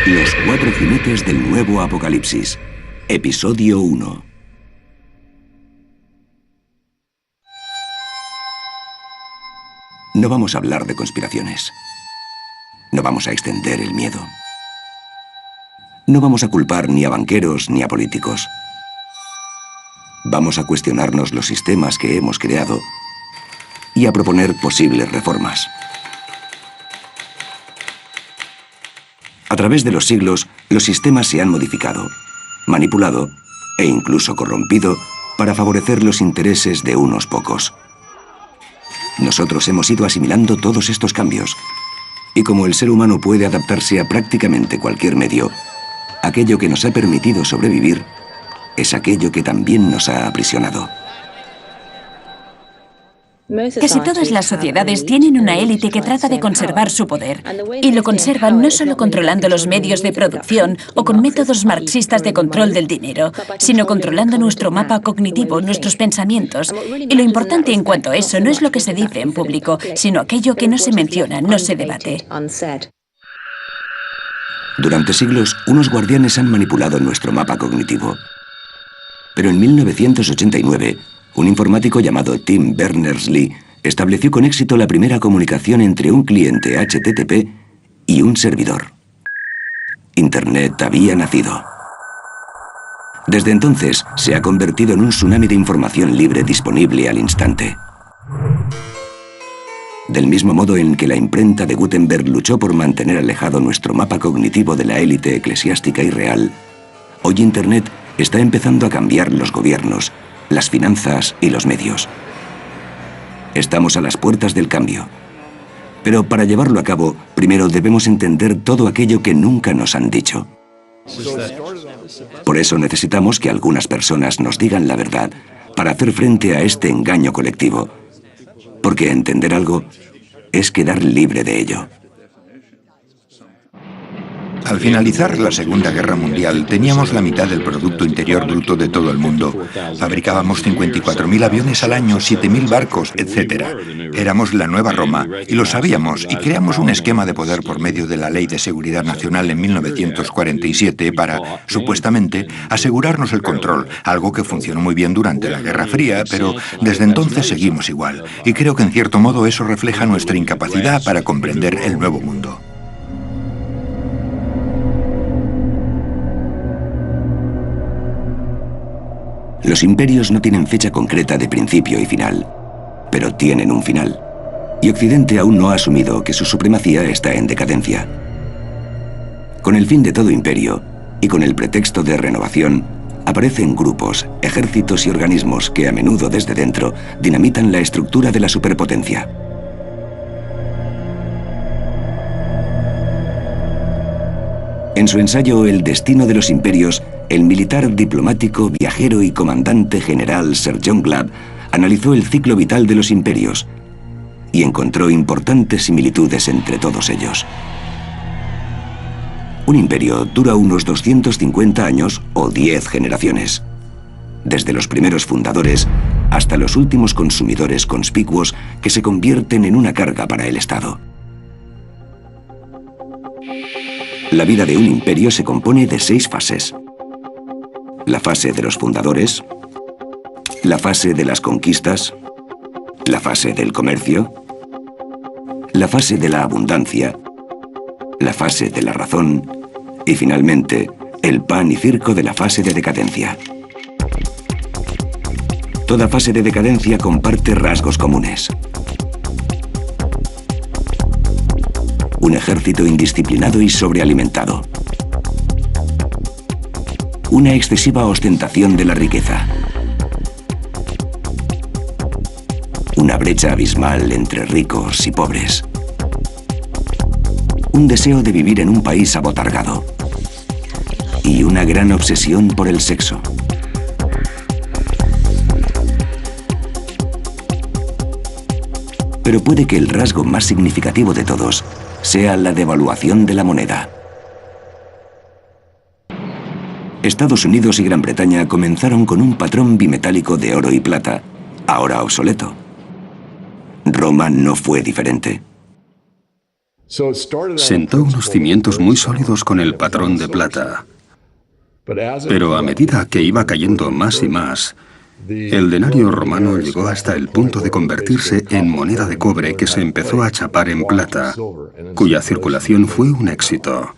Los cuatro jinetes del nuevo apocalipsis. Episodio 1. No vamos a hablar de conspiraciones. No vamos a extender el miedo. No vamos a culpar ni a banqueros ni a políticos. Vamos a cuestionarnos los sistemas que hemos creado y a proponer posibles reformas. A través de los siglos, los sistemas se han modificado, manipulado e incluso corrompido para favorecer los intereses de unos pocos. Nosotros hemos ido asimilando todos estos cambios, y como el ser humano puede adaptarse a prácticamente cualquier medio, aquello que nos ha permitido sobrevivir es aquello que también nos ha aprisionado. Casi todas las sociedades tienen una élite que trata de conservar su poder, y lo conservan no solo controlando los medios de producción o con métodos marxistas de control del dinero, sino controlando nuestro mapa cognitivo, nuestros pensamientos. Y lo importante en cuanto a eso no es lo que se dice en público, sino aquello que no se menciona, no se debate. Durante siglos, unos guardianes han manipulado nuestro mapa cognitivo. Pero en 1989, un informático llamado Tim Berners-Lee estableció con éxito la primera comunicación entre un cliente HTTP y un servidor. Internet había nacido. Desde entonces, se ha convertido en un tsunami de información libre disponible al instante. Del mismo modo en que la imprenta de Gutenberg luchó por mantener alejado nuestro mapa cognitivo de la élite eclesiástica y real, hoy Internet está empezando a cambiar los gobiernos, las finanzas y los medios. Estamos a las puertas del cambio. Pero para llevarlo a cabo, primero debemos entender todo aquello que nunca nos han dicho. Por eso necesitamos que algunas personas nos digan la verdad para hacer frente a este engaño colectivo. Porque entender algo es quedar libre de ello. Al finalizar la Segunda Guerra Mundial, teníamos la mitad del Producto Interior Bruto de todo el mundo. Fabricábamos 54.000 aviones al año, 7.000 barcos, etc. Éramos la nueva Roma, y lo sabíamos, y creamos un esquema de poder por medio de la Ley de Seguridad Nacional en 1947 para, supuestamente, asegurarnos el control, algo que funcionó muy bien durante la Guerra Fría, pero desde entonces seguimos igual. Y creo que en cierto modo eso refleja nuestra incapacidad para comprender el nuevo mundo. Los imperios no tienen fecha concreta de principio y final, pero tienen un final. Y Occidente aún no ha asumido que su supremacía está en decadencia. Con el fin de todo imperio, y con el pretexto de renovación, aparecen grupos, ejércitos y organismos que a menudo desde dentro dinamitan la estructura de la superpotencia. En su ensayo El destino de los imperios, el militar, diplomático, viajero y comandante general Sir John Gladd analizó el ciclo vital de los imperios y encontró importantes similitudes entre todos ellos. Un imperio dura unos 250 años o 10 generaciones, desde los primeros fundadores hasta los últimos consumidores conspicuos que se convierten en una carga para el Estado. La vida de un imperio se compone de 6 fases. La fase de los fundadores, la fase de las conquistas, la fase del comercio, la fase de la abundancia, la fase de la razón y finalmente el pan y circo de la fase de decadencia. Toda fase de decadencia comparte rasgos comunes. Un ejército indisciplinado y sobrealimentado. Una excesiva ostentación de la riqueza. Una brecha abismal entre ricos y pobres. Un deseo de vivir en un país abotargado. Y una gran obsesión por el sexo. Pero puede que el rasgo más significativo de todos sea la devaluación de la moneda. Estados Unidos y Gran Bretaña comenzaron con un patrón bimetálico de oro y plata, ahora obsoleto. Roma no fue diferente. Sentó unos cimientos muy sólidos con el patrón de plata. Pero a medida que iba cayendo más y más, el denario romano llegó hasta el punto de convertirse en moneda de cobre que se empezó a chapar en plata, cuya circulación fue un éxito.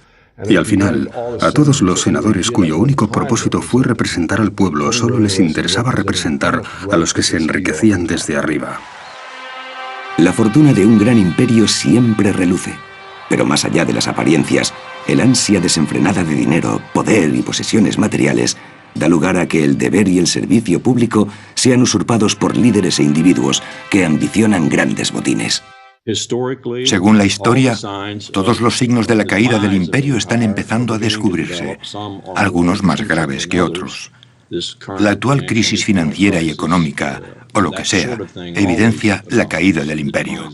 Y al final, a todos los senadores cuyo único propósito fue representar al pueblo, solo les interesaba representar a los que se enriquecían desde arriba. La fortuna de un gran imperio siempre reluce, pero más allá de las apariencias, el ansia desenfrenada de dinero, poder y posesiones materiales da lugar a que el deber y el servicio público sean usurpados por líderes e individuos que ambicionan grandes botines. Según la historia, todos los signos de la caída del imperio están empezando a descubrirse, algunos más graves que otros. La actual crisis financiera y económica, o lo que sea, evidencia la caída del imperio.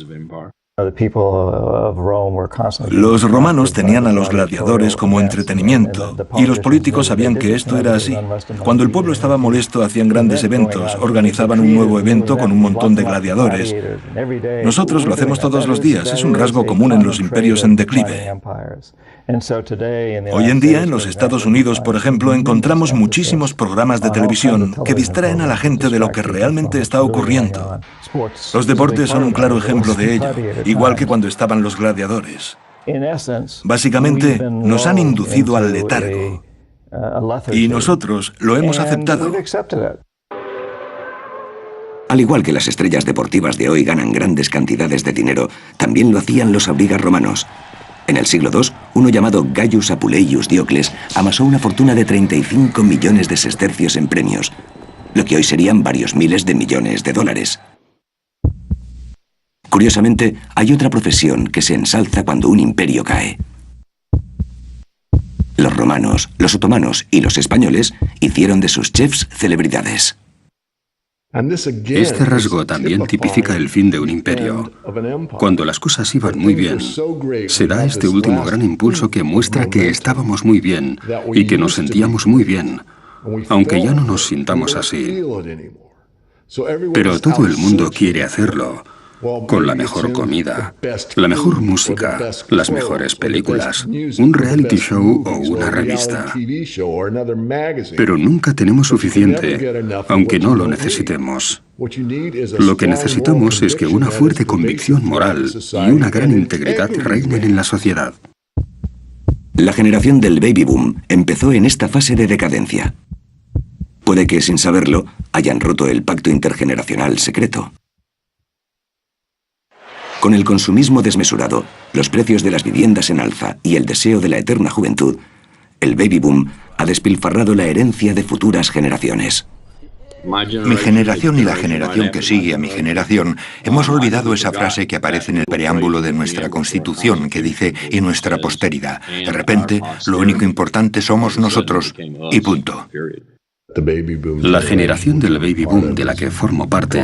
Los romanos tenían a los gladiadores como entretenimiento, y los políticos sabían que esto era así. Cuando el pueblo estaba molesto, hacían grandes eventos, organizaban un nuevo evento con un montón de gladiadores. Nosotros lo hacemos todos los días, es un rasgo común en los imperios en declive. Hoy en día, en los Estados Unidos, por ejemplo, encontramos muchísimos programas de televisión que distraen a la gente de lo que realmente está ocurriendo. Los deportes son un claro ejemplo de ello, igual que cuando estaban los gladiadores. Básicamente, nos han inducido al letargo, y nosotros lo hemos aceptado. Al igual que las estrellas deportivas de hoy ganan grandes cantidades de dinero, también lo hacían los aurigas romanos. En el siglo II, uno llamado Gaius Apuleius Diocles amasó una fortuna de 35 millones de sestercios en premios, lo que hoy serían varios miles de millones de dólares. Curiosamente, hay otra profesión que se ensalza cuando un imperio cae. Los romanos, los otomanos y los españoles hicieron de sus chefs celebridades. Este rasgo también tipifica el fin de un imperio. Cuando las cosas iban muy bien, se da este último gran impulso que muestra que estábamos muy bien y que nos sentíamos muy bien, aunque ya no nos sintamos así. Pero todo el mundo quiere hacerlo, con la mejor comida, la mejor música, las mejores películas, un reality show o una revista. Pero nunca tenemos suficiente, aunque no lo necesitemos. Lo que necesitamos es que una fuerte convicción moral y una gran integridad reinen en la sociedad. La generación del baby boom empezó en esta fase de decadencia. Puede que, sin saberlo, hayan roto el pacto intergeneracional secreto. Con el consumismo desmesurado, los precios de las viviendas en alza y el deseo de la eterna juventud, el baby boom ha despilfarrado la herencia de futuras generaciones. Mi generación y la generación que sigue a mi generación hemos olvidado esa frase que aparece en el preámbulo de nuestra Constitución que dice «y nuestra posteridad». De repente, lo único importante somos nosotros y punto. La generación del baby boom de la que formo parte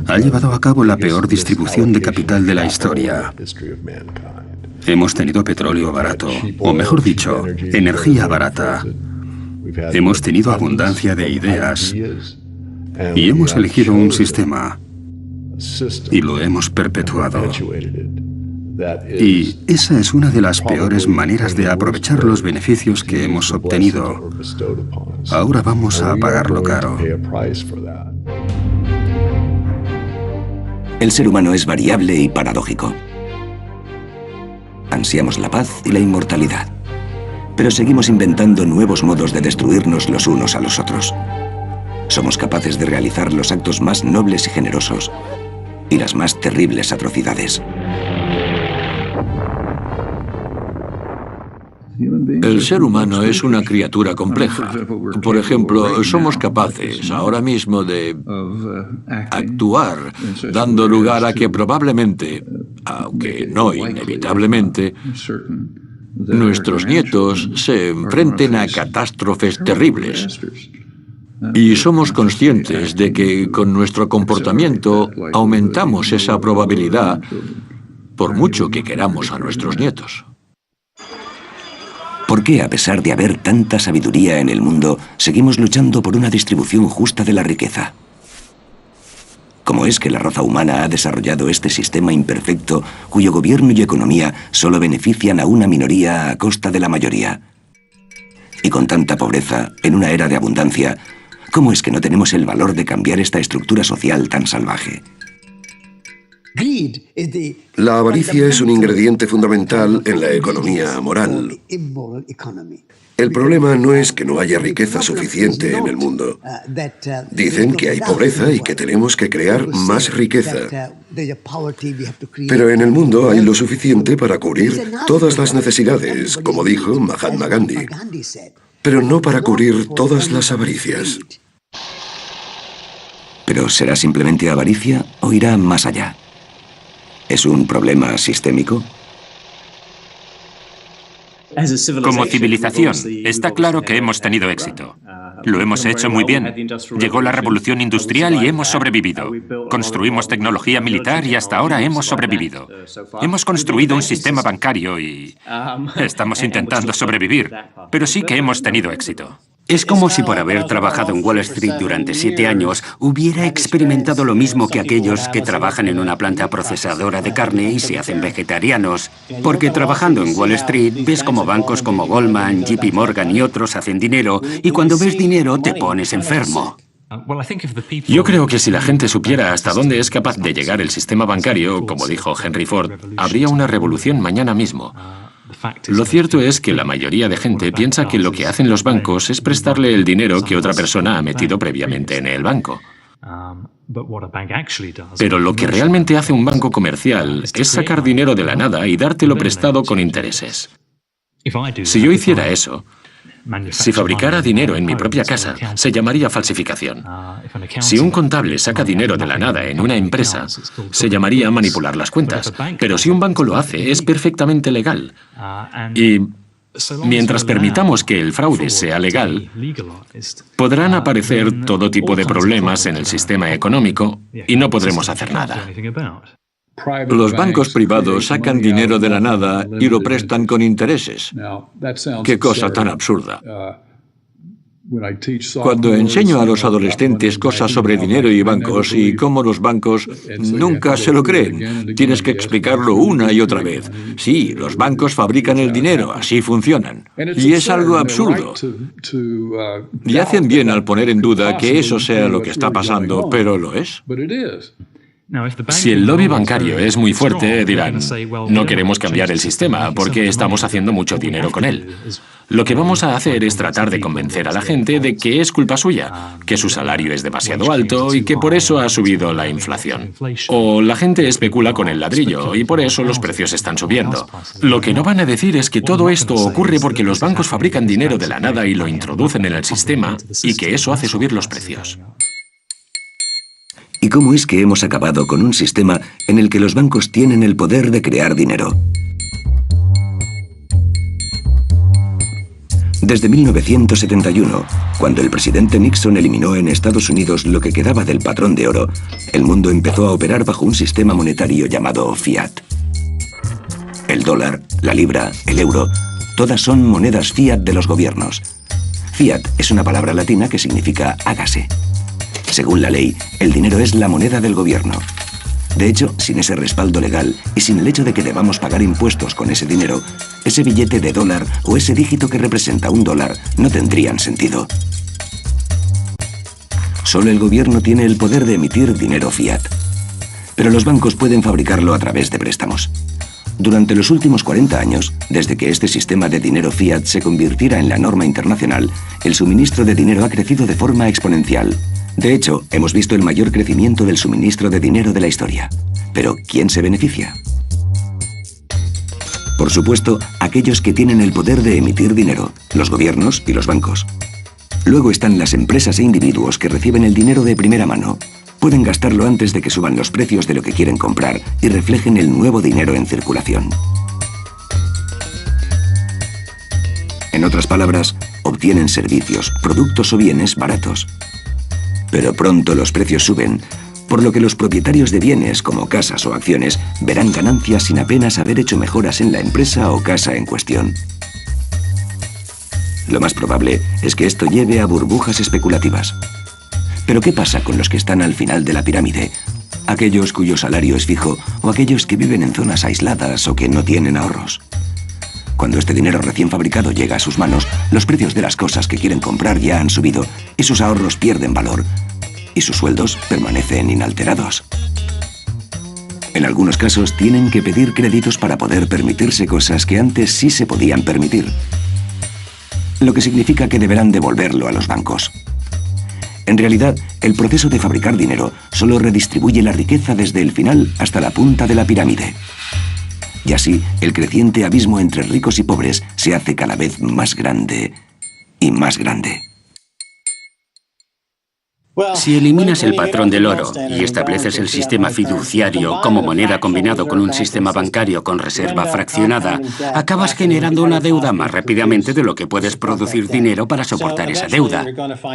ha llevado a cabo la peor distribución de capital de la historia. Hemos tenido petróleo barato, o mejor dicho, energía barata. Hemos tenido abundancia de ideas y hemos elegido un sistema y lo hemos perpetuado. Y esa es una de las peores maneras de aprovechar los beneficios que hemos obtenido. Ahora vamos a pagarlo caro. El ser humano es variable y paradójico. Ansiamos la paz y la inmortalidad, pero seguimos inventando nuevos modos de destruirnos los unos a los otros. Somos capaces de realizar los actos más nobles y generosos y las más terribles atrocidades. El ser humano es una criatura compleja. Por ejemplo, somos capaces ahora mismo de actuar, dando lugar a que probablemente, aunque no inevitablemente, nuestros nietos se enfrenten a catástrofes terribles. Y somos conscientes de que con nuestro comportamiento aumentamos esa probabilidad, por mucho que queramos a nuestros nietos. ¿Por qué, a pesar de haber tanta sabiduría en el mundo, seguimos luchando por una distribución justa de la riqueza? ¿Cómo es que la raza humana ha desarrollado este sistema imperfecto cuyo gobierno y economía solo benefician a una minoría a costa de la mayoría? Y con tanta pobreza, en una era de abundancia, ¿cómo es que no tenemos el valor de cambiar esta estructura social tan salvaje? La avaricia es un ingrediente fundamental en la economía moral. El problema no es que no haya riqueza suficiente en el mundo. Dicen que hay pobreza y que tenemos que crear más riqueza. Pero en el mundo hay lo suficiente para cubrir todas las necesidades, como dijo Mahatma Gandhi, pero no para cubrir todas las avaricias. ¿Pero será simplemente avaricia o irá más allá? ¿Es un problema sistémico? Como civilización, está claro que hemos tenido éxito. Lo hemos hecho muy bien. Llegó la revolución industrial y hemos sobrevivido. Construimos tecnología militar y hasta ahora hemos sobrevivido. Hemos construido un sistema bancario y estamos intentando sobrevivir, pero sí que hemos tenido éxito. Es como si por haber trabajado en Wall Street durante 7 años hubiera experimentado lo mismo que aquellos que trabajan en una planta procesadora de carne y se hacen vegetarianos. Porque trabajando en Wall Street ves como bancos como Goldman, JP Morgan y otros hacen dinero y cuando ves dinero te pones enfermo. Yo creo que si la gente supiera hasta dónde es capaz de llegar el sistema bancario, como dijo Henry Ford, habría una revolución mañana mismo. Lo cierto es que la mayoría de gente piensa que lo que hacen los bancos es prestarle el dinero que otra persona ha metido previamente en el banco. Pero lo que realmente hace un banco comercial es sacar dinero de la nada y dártelo prestado con intereses. Si yo hiciera eso, si fabricara dinero en mi propia casa, se llamaría falsificación. Si un contable saca dinero de la nada en una empresa, se llamaría manipular las cuentas. Pero si un banco lo hace, es perfectamente legal. Y mientras permitamos que el fraude sea legal, podrán aparecer todo tipo de problemas en el sistema económico y no podremos hacer nada. Los bancos privados sacan dinero de la nada y lo prestan con intereses. ¡Qué cosa tan absurda! Cuando enseño a los adolescentes cosas sobre dinero y bancos y cómo los bancos nunca se lo creen, tienes que explicarlo una y otra vez. Sí, los bancos fabrican el dinero, así funcionan. Y es algo absurdo. Y hacen bien al poner en duda que eso sea lo que está pasando, pero lo es. Si el lobby bancario es muy fuerte, dirán, no queremos cambiar el sistema porque estamos haciendo mucho dinero con él. Lo que vamos a hacer es tratar de convencer a la gente de que es culpa suya, que su salario es demasiado alto y que por eso ha subido la inflación. O la gente especula con el ladrillo y por eso los precios están subiendo. Lo que no van a decir es que todo esto ocurre porque los bancos fabrican dinero de la nada y lo introducen en el sistema y que eso hace subir los precios. ¿Y cómo es que hemos acabado con un sistema en el que los bancos tienen el poder de crear dinero? Desde 1971, cuando el presidente Nixon eliminó en Estados Unidos lo que quedaba del patrón de oro, el mundo empezó a operar bajo un sistema monetario llamado fiat. El dólar, la libra, el euro, todas son monedas fiat de los gobiernos. Fiat es una palabra latina que significa hágase. Según la ley, el dinero es la moneda del gobierno. De hecho, sin ese respaldo legal y sin el hecho de que debamos pagar impuestos con ese dinero, ese billete de dólar o ese dígito que representa un dólar no tendrían sentido. Solo el gobierno tiene el poder de emitir dinero fiat. Pero los bancos pueden fabricarlo a través de préstamos. Durante los últimos 40 años, desde que este sistema de dinero fiat se convirtiera en la norma internacional, el suministro de dinero ha crecido de forma exponencial. De hecho, hemos visto el mayor crecimiento del suministro de dinero de la historia. Pero, ¿quién se beneficia? Por supuesto, aquellos que tienen el poder de emitir dinero, los gobiernos y los bancos. Luego están las empresas e individuos que reciben el dinero de primera mano. Pueden gastarlo antes de que suban los precios de lo que quieren comprar y reflejen el nuevo dinero en circulación. En otras palabras, obtienen servicios, productos o bienes baratos. Pero pronto los precios suben, por lo que los propietarios de bienes, como casas o acciones, verán ganancias sin apenas haber hecho mejoras en la empresa o casa en cuestión. Lo más probable es que esto lleve a burbujas especulativas. Pero ¿qué pasa con los que están al final de la pirámide? aquellos cuyo salario es fijo o aquellos que viven en zonas aisladas o que no tienen ahorros. Cuando este dinero recién fabricado llega a sus manos, los precios de las cosas que quieren comprar ya han subido y sus ahorros pierden valor y sus sueldos permanecen inalterados. En algunos casos tienen que pedir créditos para poder permitirse cosas que antes sí se podían permitir, lo que significa que deberán devolverlo a los bancos. En realidad, el proceso de fabricar dinero solo redistribuye la riqueza desde el final hasta la punta de la pirámide. Y así, el creciente abismo entre ricos y pobres se hace cada vez más grande y más grande. Si eliminas el patrón del oro y estableces el sistema fiduciario como moneda combinado con un sistema bancario con reserva fraccionada, acabas generando una deuda más rápidamente de lo que puedes producir dinero para soportar esa deuda.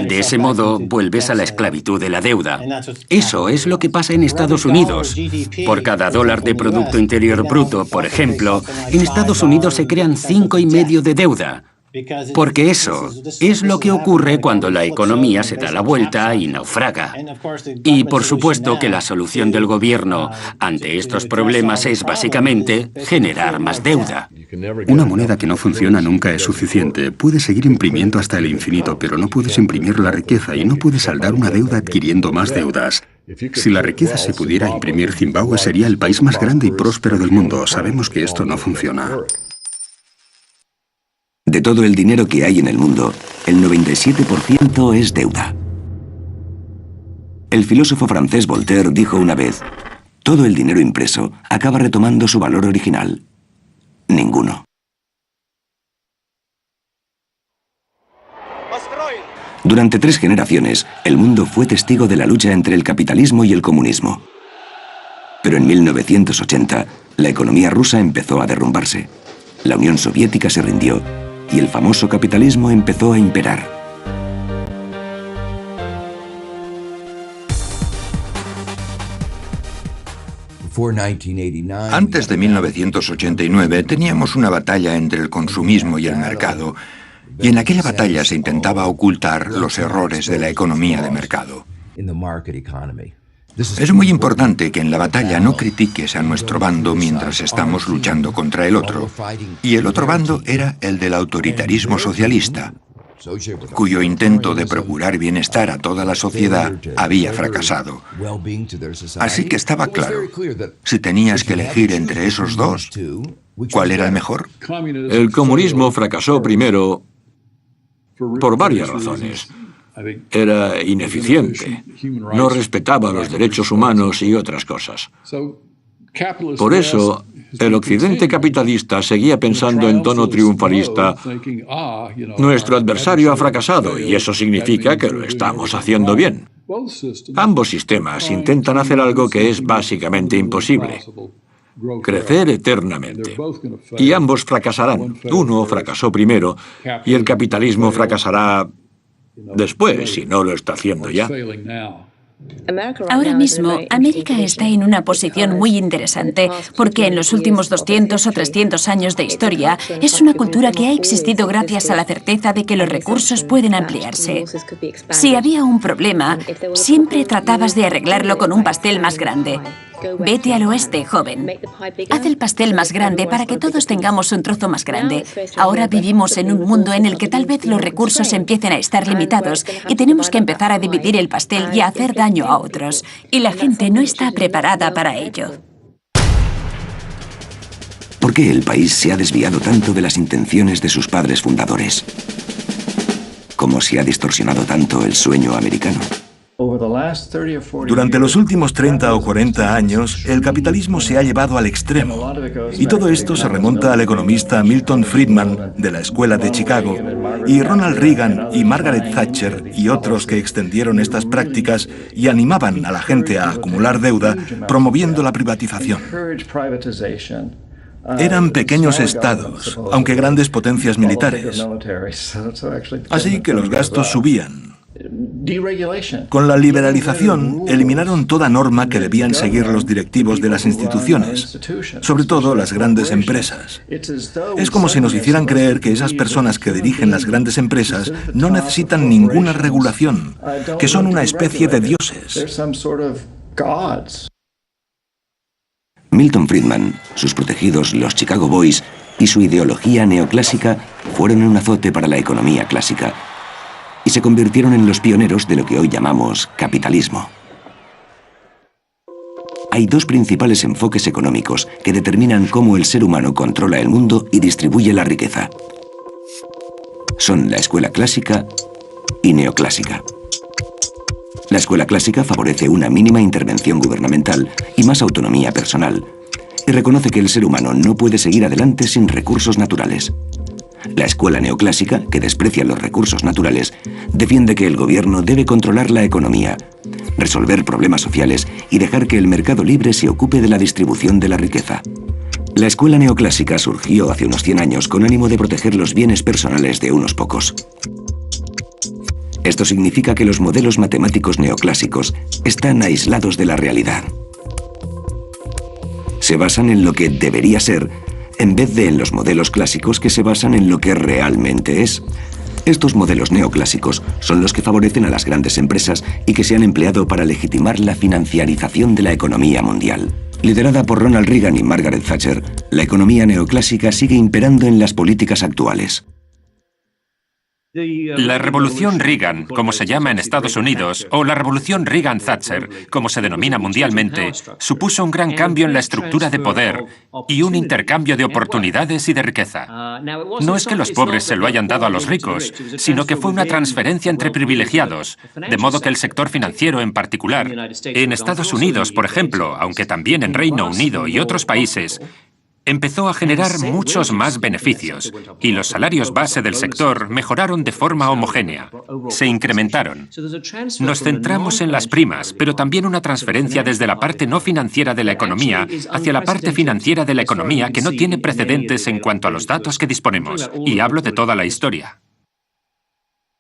De ese modo, vuelves a la esclavitud de la deuda. Eso es lo que pasa en Estados Unidos. Por cada dólar de Producto Interior Bruto, por ejemplo, en Estados Unidos se crean 5,5 de deuda. Porque eso es lo que ocurre cuando la economía se da la vuelta y naufraga. Y por supuesto que la solución del gobierno ante estos problemas es básicamente generar más deuda. Una moneda que no funciona nunca es suficiente. Puedes seguir imprimiendo hasta el infinito, pero no puedes imprimir la riqueza y no puedes saldar una deuda adquiriendo más deudas. Si la riqueza se pudiera imprimir, Zimbabue sería el país más grande y próspero del mundo. Sabemos que esto no funciona. De todo el dinero que hay en el mundo, el 97% es deuda. El filósofo francés Voltaire dijo una vez: todo el dinero impreso acaba retomando su valor original. Ninguno. Durante 3 generaciones, el mundo fue testigo de la lucha entre el capitalismo y el comunismo. Pero en 1980, la economía rusa empezó a derrumbarse. La Unión Soviética se rindió y el famoso capitalismo empezó a imperar. Antes de 1989 teníamos una batalla entre el consumismo y el mercado, y en aquella batalla se intentaba ocultar los errores de la economía de mercado. Es muy importante que en la batalla no critiques a nuestro bando mientras estamos luchando contra el otro. Y el otro bando era el del autoritarismo socialista, cuyo intento de procurar bienestar a toda la sociedad había fracasado. Así que estaba claro, si tenías que elegir entre esos dos, ¿cuál era el mejor? El comunismo fracasó primero por varias razones. Era ineficiente, no respetaba los derechos humanos y otras cosas. Por eso, el occidente capitalista seguía pensando en tono triunfalista: nuestro adversario ha fracasado y eso significa que lo estamos haciendo bien. Ambos sistemas intentan hacer algo que es básicamente imposible: crecer eternamente. Y ambos fracasarán. Uno fracasó primero y el capitalismo fracasará después, si no lo está haciendo ya. Ahora mismo, América está en una posición muy interesante porque en los últimos 200 o 300 años de historia es una cultura que ha existido gracias a la certeza de que los recursos pueden ampliarse. Si había un problema, siempre tratabas de arreglarlo con un pastel más grande. Vete al oeste, joven. Haz el pastel más grande para que todos tengamos un trozo más grande. Ahora vivimos en un mundo en el que tal vez los recursos empiecen a estar limitados y tenemos que empezar a dividir el pastel y a hacer daño a otros. Y la gente no está preparada para ello. ¿Por qué el país se ha desviado tanto de las intenciones de sus padres fundadores? ¿Cómo se ha distorsionado tanto el sueño americano? Durante los últimos 30 o 40 años, el capitalismo se ha llevado al extremo. Y todo esto se remonta al economista Milton Friedman de la Escuela de Chicago, y Ronald Reagan y Margaret Thatcher y otros que extendieron estas prácticas y animaban a la gente a acumular deuda, promoviendo la privatización. Eran pequeños estados, aunque grandes potencias militares. Así que los gastos subían. Con la liberalización, eliminaron toda norma que debían seguir los directivos de las instituciones, sobre todo las grandes empresas. Es como si nos hicieran creer que esas personas que dirigen las grandes empresas no necesitan ninguna regulación, que son una especie de dioses. Milton Friedman, sus protegidos, los Chicago Boys, y su ideología neoclásica fueron un azote para la economía clásica y se convirtieron en los pioneros de lo que hoy llamamos capitalismo. Hay dos principales enfoques económicos que determinan cómo el ser humano controla el mundo y distribuye la riqueza. Son la escuela clásica y neoclásica. La escuela clásica favorece una mínima intervención gubernamental y más autonomía personal, y reconoce que el ser humano no puede seguir adelante sin recursos naturales. La escuela neoclásica, que desprecia los recursos naturales, defiende que el gobierno debe controlar la economía, resolver problemas sociales y dejar que el mercado libre se ocupe de la distribución de la riqueza. La escuela neoclásica surgió hace unos 100 años con ánimo de proteger los bienes personales de unos pocos. Esto significa que los modelos matemáticos neoclásicos están aislados de la realidad. Se basan en lo que debería ser, en vez de en los modelos clásicos que se basan en lo que realmente es. Estos modelos neoclásicos son los que favorecen a las grandes empresas y que se han empleado para legitimar la financiarización de la economía mundial. Liderada por Ronald Reagan y Margaret Thatcher, la economía neoclásica sigue imperando en las políticas actuales. La revolución Reagan, como se llama en Estados Unidos, o la revolución Reagan-Thatcher, como se denomina mundialmente, supuso un gran cambio en la estructura de poder y un intercambio de oportunidades y de riqueza. No es que los pobres se lo hayan dado a los ricos, sino que fue una transferencia entre privilegiados, de modo que el sector financiero en particular, en Estados Unidos, por ejemplo, aunque también en Reino Unido y otros países, empezó a generar muchos más beneficios y los salarios base del sector mejoraron de forma homogénea. Se incrementaron. Nos centramos en las primas, pero también una transferencia desde la parte no financiera de la economía hacia la parte financiera de la economía que no tiene precedentes en cuanto a los datos que disponemos. Y hablo de toda la historia.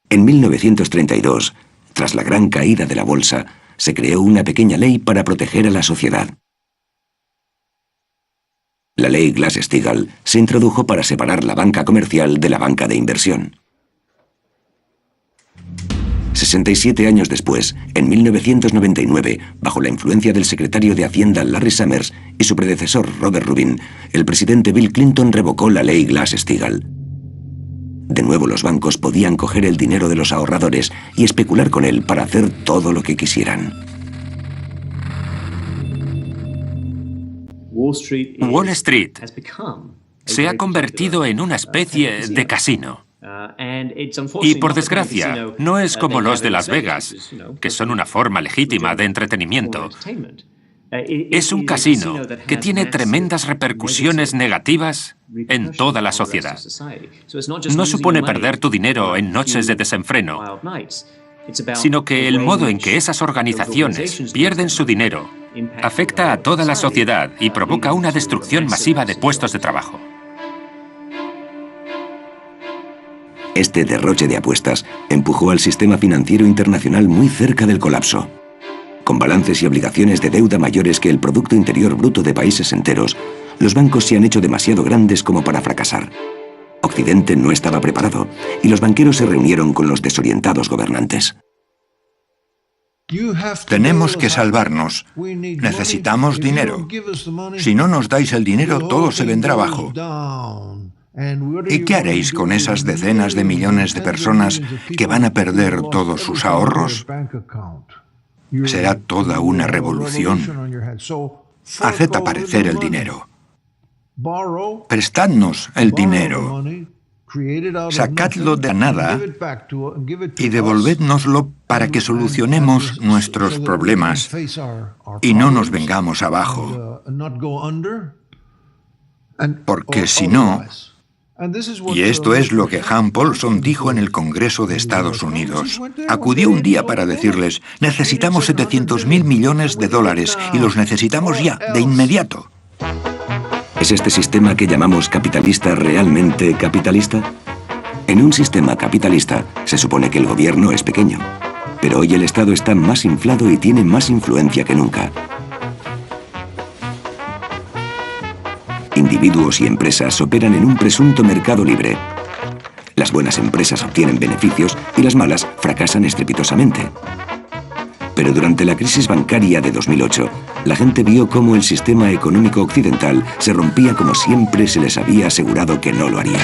En 1932, tras la gran caída de la bolsa, se creó una pequeña ley para proteger a la sociedad. La ley Glass-Steagall se introdujo para separar la banca comercial de la banca de inversión. 67 años después, en 1999, bajo la influencia del secretario de Hacienda Larry Summers y su predecesor Robert Rubin, el presidente Bill Clinton revocó la ley Glass-Steagall. De nuevo los bancos podían coger el dinero de los ahorradores y especular con él para hacer todo lo que quisieran. Wall Street se ha convertido en una especie de casino. Y por desgracia, no es como los de Las Vegas, que son una forma legítima de entretenimiento. Es un casino que tiene tremendas repercusiones negativas en toda la sociedad. No supone perder tu dinero en noches de desenfreno, sino que el modo en que esas organizaciones pierden su dinero afecta a toda la sociedad y provoca una destrucción masiva de puestos de trabajo. Este derroche de apuestas empujó al sistema financiero internacional muy cerca del colapso. Con balances y obligaciones de deuda mayores que el Producto Interior Bruto de países enteros, los bancos se han hecho demasiado grandes como para fracasar. Occidente no estaba preparado y los banqueros se reunieron con los desorientados gobernantes. Tenemos que salvarnos. Necesitamos dinero. Si no nos dais el dinero, todo se vendrá abajo. ¿Y qué haréis con esas decenas de millones de personas que van a perder todos sus ahorros? Será toda una revolución. Haced aparecer el dinero. Prestadnos el dinero. Sacadlo de la nada y devolvédnoslo para que solucionemos nuestros problemas y no nos vengamos abajo. Porque si no, y esto es lo que Han Paulson dijo en el Congreso de Estados Unidos. Acudió un día para decirles, necesitamos 700.000 millones de dólares y los necesitamos ya, de inmediato. ¿Es este sistema que llamamos capitalista realmente capitalista? En un sistema capitalista se supone que el gobierno es pequeño, pero hoy el Estado está más inflado y tiene más influencia que nunca. Individuos y empresas operan en un presunto mercado libre. Las buenas empresas obtienen beneficios y las malas fracasan estrepitosamente. Pero durante la crisis bancaria de 2008, la gente vio cómo el sistema económico occidental se rompía como siempre se les había asegurado que no lo haría.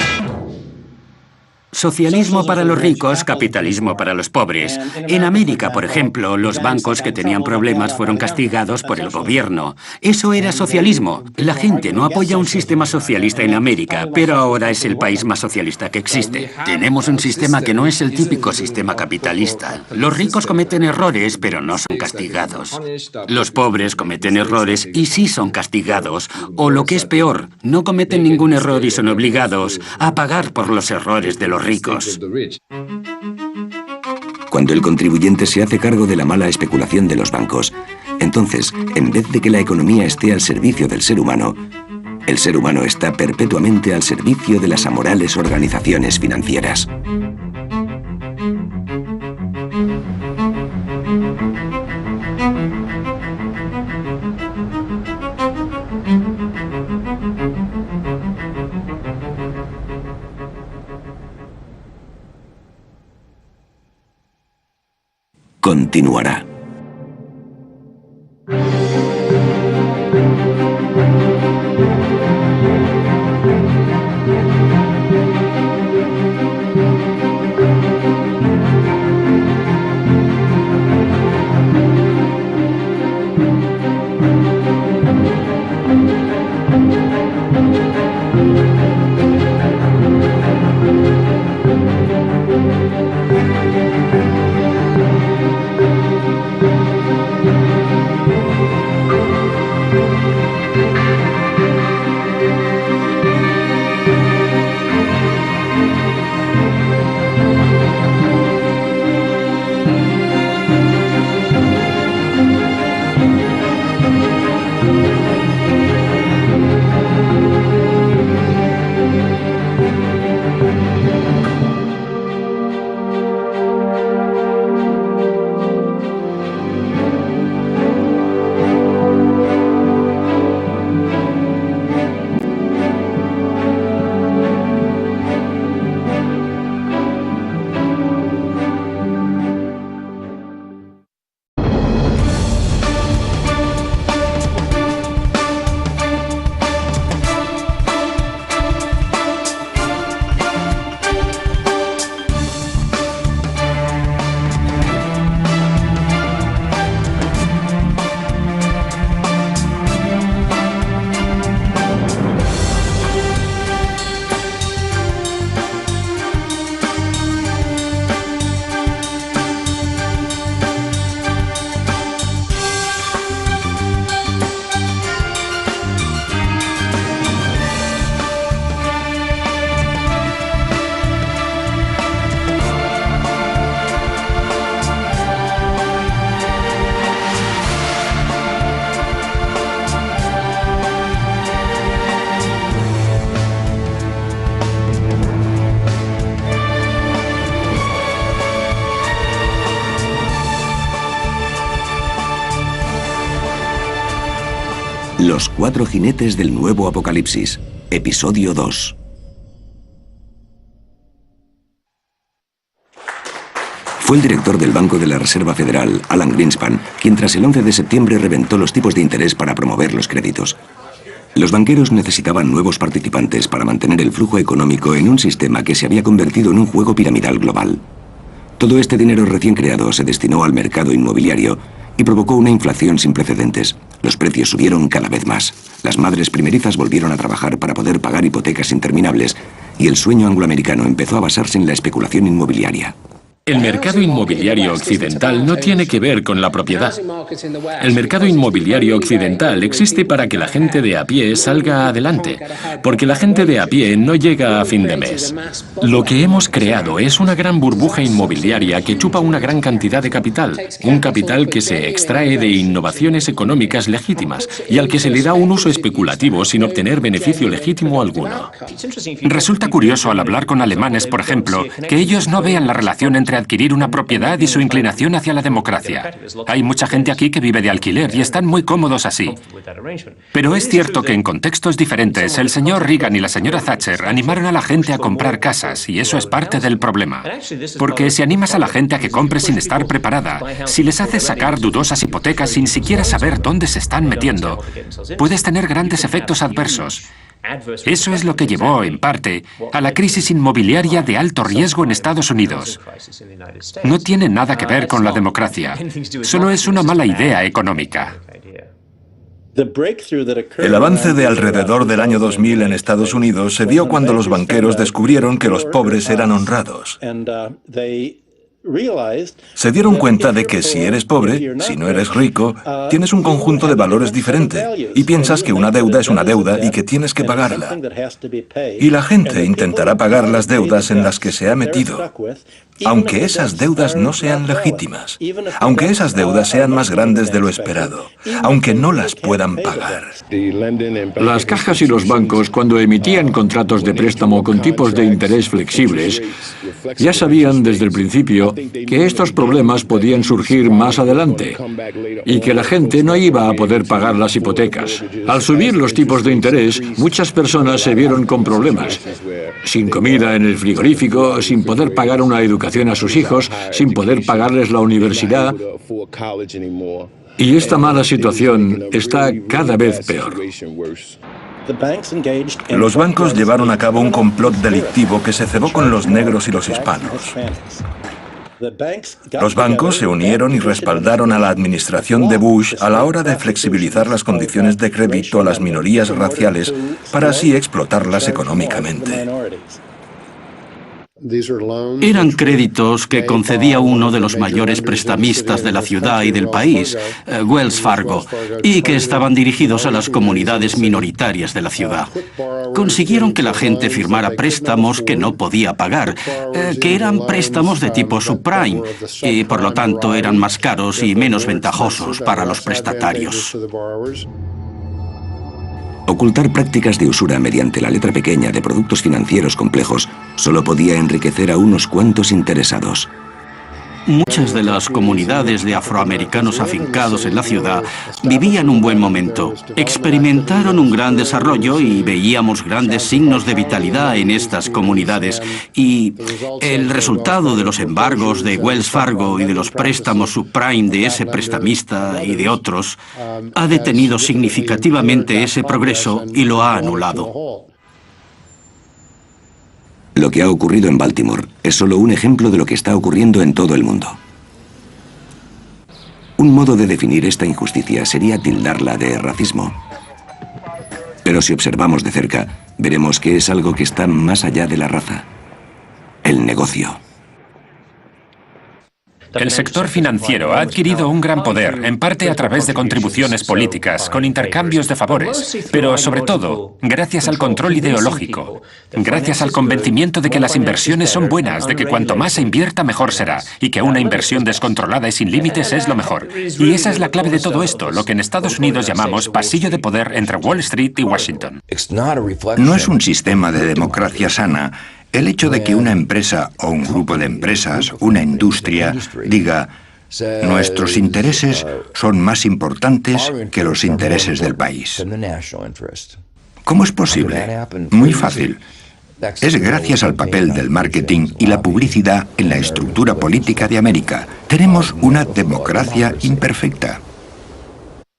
Socialismo para los ricos, capitalismo para los pobres. En América, por ejemplo, los bancos que tenían problemas fueron castigados por el gobierno. Eso era socialismo. La gente no apoya un sistema socialista en América, pero ahora es el país más socialista que existe. Tenemos un sistema que no es el típico sistema capitalista. Los ricos cometen errores, pero no son castigados. Los pobres cometen errores y sí son castigados. O lo que es peor, no cometen ningún error y son obligados a pagar por los errores de los ricos. Cuando el contribuyente se hace cargo de la mala especulación de los bancos, entonces, en vez de que la economía esté al servicio del ser humano, el ser humano está perpetuamente al servicio de las amorales organizaciones financieras. Continuará. Los cuatro jinetes del nuevo apocalipsis, episodio 2. Fue el director del Banco de la Reserva Federal, Alan Greenspan, quien tras el 11 de septiembre reventó los tipos de interés para promover los créditos. Los banqueros necesitaban nuevos participantes para mantener el flujo económico en un sistema que se había convertido en un juego piramidal global. Todo este dinero recién creado se destinó al mercado inmobiliario y provocó una inflación sin precedentes. Los precios subieron cada vez más. Las madres primerizas volvieron a trabajar para poder pagar hipotecas interminables y el sueño angloamericano empezó a basarse en la especulación inmobiliaria. El mercado inmobiliario occidental no tiene que ver con la propiedad. El mercado inmobiliario occidental existe para que la gente de a pie salga adelante, porque la gente de a pie no llega a fin de mes. Lo que hemos creado es una gran burbuja inmobiliaria que chupa una gran cantidad de capital, un capital que se extrae de innovaciones económicas legítimas y al que se le da un uso especulativo sin obtener beneficio legítimo alguno. Resulta curioso al hablar con alemanes, por ejemplo, que ellos no vean la relación entre sobre adquirir una propiedad y su inclinación hacia la democracia. Hay mucha gente aquí que vive de alquiler y están muy cómodos así. Pero es cierto que en contextos diferentes, el señor Reagan y la señora Thatcher animaron a la gente a comprar casas, y eso es parte del problema. Porque si animas a la gente a que compre sin estar preparada, si les haces sacar dudosas hipotecas sin siquiera saber dónde se están metiendo, puedes tener grandes efectos adversos. Eso es lo que llevó, en parte, a la crisis inmobiliaria de alto riesgo en Estados Unidos. No tiene nada que ver con la democracia, solo es una mala idea económica. El avance de alrededor del año 2000 en Estados Unidos se dio cuando los banqueros descubrieron que los pobres eran honrados. Se dieron cuenta de que si eres pobre, si no eres rico, tienes un conjunto de valores diferente y piensas que una deuda es una deuda y que tienes que pagarla. Y la gente intentará pagar las deudas en las que se ha metido, aunque esas deudas no sean legítimas, aunque esas deudas sean más grandes de lo esperado, aunque no las puedan pagar. Las cajas y los bancos, cuando emitían contratos de préstamo con tipos de interés flexibles, ya sabían desde el principio que estos problemas podían surgir más adelante y que la gente no iba a poder pagar las hipotecas. Al subir los tipos de interés, muchas personas se vieron con problemas. Sin comida en el frigorífico, sin poder pagar una educación a sus hijos, sin poder pagarles la universidad. Y esta mala situación está cada vez peor. Los bancos llevaron a cabo un complot delictivo que se cebó con los negros y los hispanos. Los bancos se unieron y respaldaron a la administración de Bush a la hora de flexibilizar las condiciones de crédito a las minorías raciales para así explotarlas económicamente. Eran créditos que concedía uno de los mayores prestamistas de la ciudad y del país, Wells Fargo, y que estaban dirigidos a las comunidades minoritarias de la ciudad. Consiguieron que la gente firmara préstamos que no podía pagar, que eran préstamos de tipo subprime, y por lo tanto eran más caros y menos ventajosos para los prestatarios. Ocultar prácticas de usura mediante la letra pequeña de productos financieros complejos solo podía enriquecer a unos cuantos interesados. Muchas de las comunidades de afroamericanos afincados en la ciudad vivían un buen momento. Experimentaron un gran desarrollo y veíamos grandes signos de vitalidad en estas comunidades. Y el resultado de los embargos de Wells Fargo y de los préstamos subprime de ese prestamista y de otros ha detenido significativamente ese progreso y lo ha anulado. Lo que ha ocurrido en Baltimore es solo un ejemplo de lo que está ocurriendo en todo el mundo. Un modo de definir esta injusticia sería tildarla de racismo. Pero si observamos de cerca, veremos que es algo que está más allá de la raza: el negocio. El sector financiero ha adquirido un gran poder, en parte a través de contribuciones políticas, con intercambios de favores, pero sobre todo, gracias al control ideológico, gracias al convencimiento de que las inversiones son buenas, de que cuanto más se invierta mejor será, y que una inversión descontrolada y sin límites es lo mejor. Y esa es la clave de todo esto, lo que en Estados Unidos llamamos pasillo de poder entre Wall Street y Washington. No es un sistema de democracia sana el hecho de que una empresa o un grupo de empresas, una industria, diga: nuestros intereses son más importantes que los intereses del país. ¿Cómo es posible? Muy fácil. Es gracias al papel del marketing y la publicidad en la estructura política de América. Tenemos una democracia imperfecta.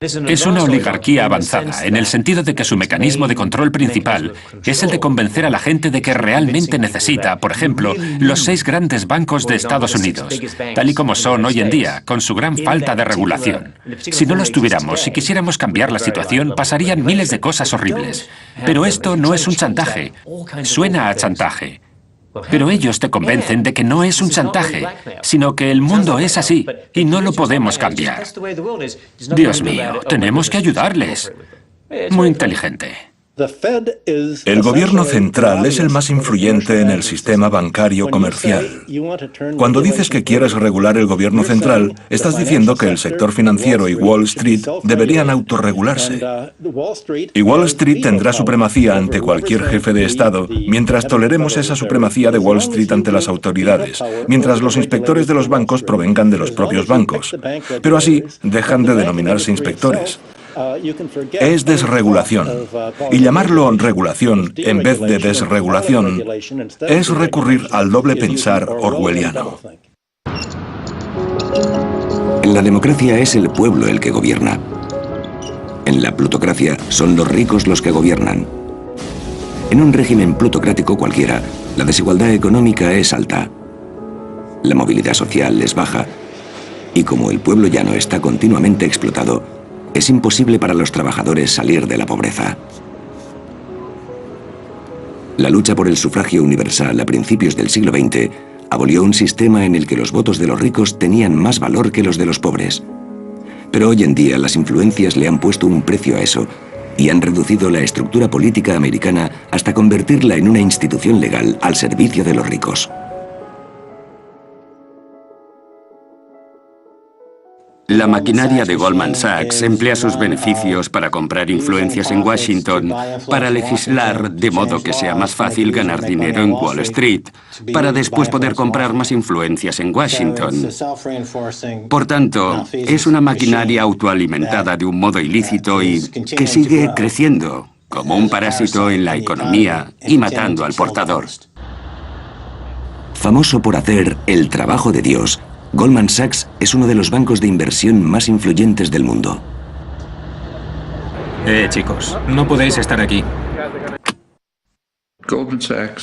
Es una oligarquía avanzada, en el sentido de que su mecanismo de control principal es el de convencer a la gente de que realmente necesita, por ejemplo, los 6 grandes bancos de Estados Unidos, tal y como son hoy en día, con su gran falta de regulación. Si no los tuviéramos, si quisiéramos cambiar la situación, pasarían miles de cosas horribles. Pero esto no es un chantaje. Suena a chantaje. Pero ellos te convencen de que no es un chantaje, sino que el mundo es así y no lo podemos cambiar. Dios mío, tenemos que ayudarles. Muy inteligente. El gobierno central es el más influyente en el sistema bancario comercial. Cuando dices que quieres regular el gobierno central, estás diciendo que el sector financiero y Wall Street deberían autorregularse. Y Wall Street tendrá supremacía ante cualquier jefe de Estado, mientras toleremos esa supremacía de Wall Street ante las autoridades, mientras los inspectores de los bancos provengan de los propios bancos. Pero así dejan de denominarse inspectores. Es desregulación. Y llamarlo regulación en vez de desregulación es recurrir al doble pensar orwelliano. En la democracia es el pueblo el que gobierna. En la plutocracia son los ricos los que gobiernan. En un régimen plutocrático cualquiera, la desigualdad económica es alta. La movilidad social es baja. Y como el pueblo llano está continuamente explotado, es imposible para los trabajadores salir de la pobreza. La lucha por el sufragio universal a principios del siglo XX abolió un sistema en el que los votos de los ricos tenían más valor que los de los pobres. Pero hoy en día las influencias le han puesto un precio a eso y han reducido la estructura política americana hasta convertirla en una institución legal al servicio de los ricos. La maquinaria de Goldman Sachs emplea sus beneficios para comprar influencias en Washington, para legislar de modo que sea más fácil ganar dinero en Wall Street, para después poder comprar más influencias en Washington. Por tanto, es una maquinaria autoalimentada de un modo ilícito y que sigue creciendo como un parásito en la economía y matando al portador. Famoso por hacer el trabajo de Dios, Goldman Sachs es uno de los bancos de inversión más influyentes del mundo. Chicos, no podéis estar aquí.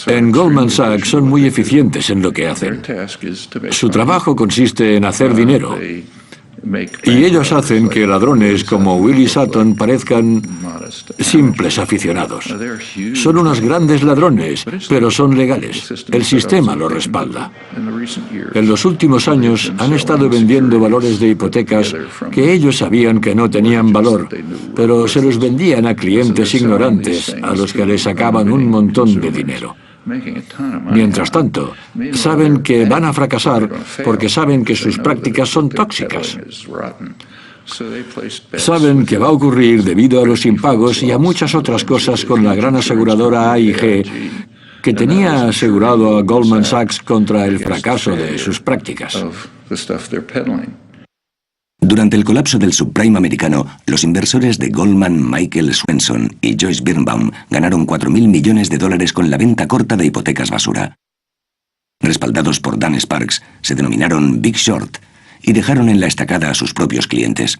En Goldman Sachs son muy eficientes en lo que hacen. Su trabajo consiste en hacer dinero. Y ellos hacen que ladrones como Willie Sutton parezcan simples aficionados. Son unos grandes ladrones, pero son legales. El sistema los respalda. En los últimos años han estado vendiendo valores de hipotecas que ellos sabían que no tenían valor, pero se los vendían a clientes ignorantes a los que les sacaban un montón de dinero. Mientras tanto, saben que van a fracasar porque saben que sus prácticas son tóxicas. Saben que va a ocurrir debido a los impagos y a muchas otras cosas con la gran aseguradora AIG, que tenía asegurado a Goldman Sachs contra el fracaso de sus prácticas. Durante el colapso del subprime americano, los inversores de Goldman, Michael Swenson y Joyce Birnbaum ganaron $4.000 millones con la venta corta de hipotecas basura. Respaldados por Dan Sparks, se denominaron Big Short y dejaron en la estacada a sus propios clientes.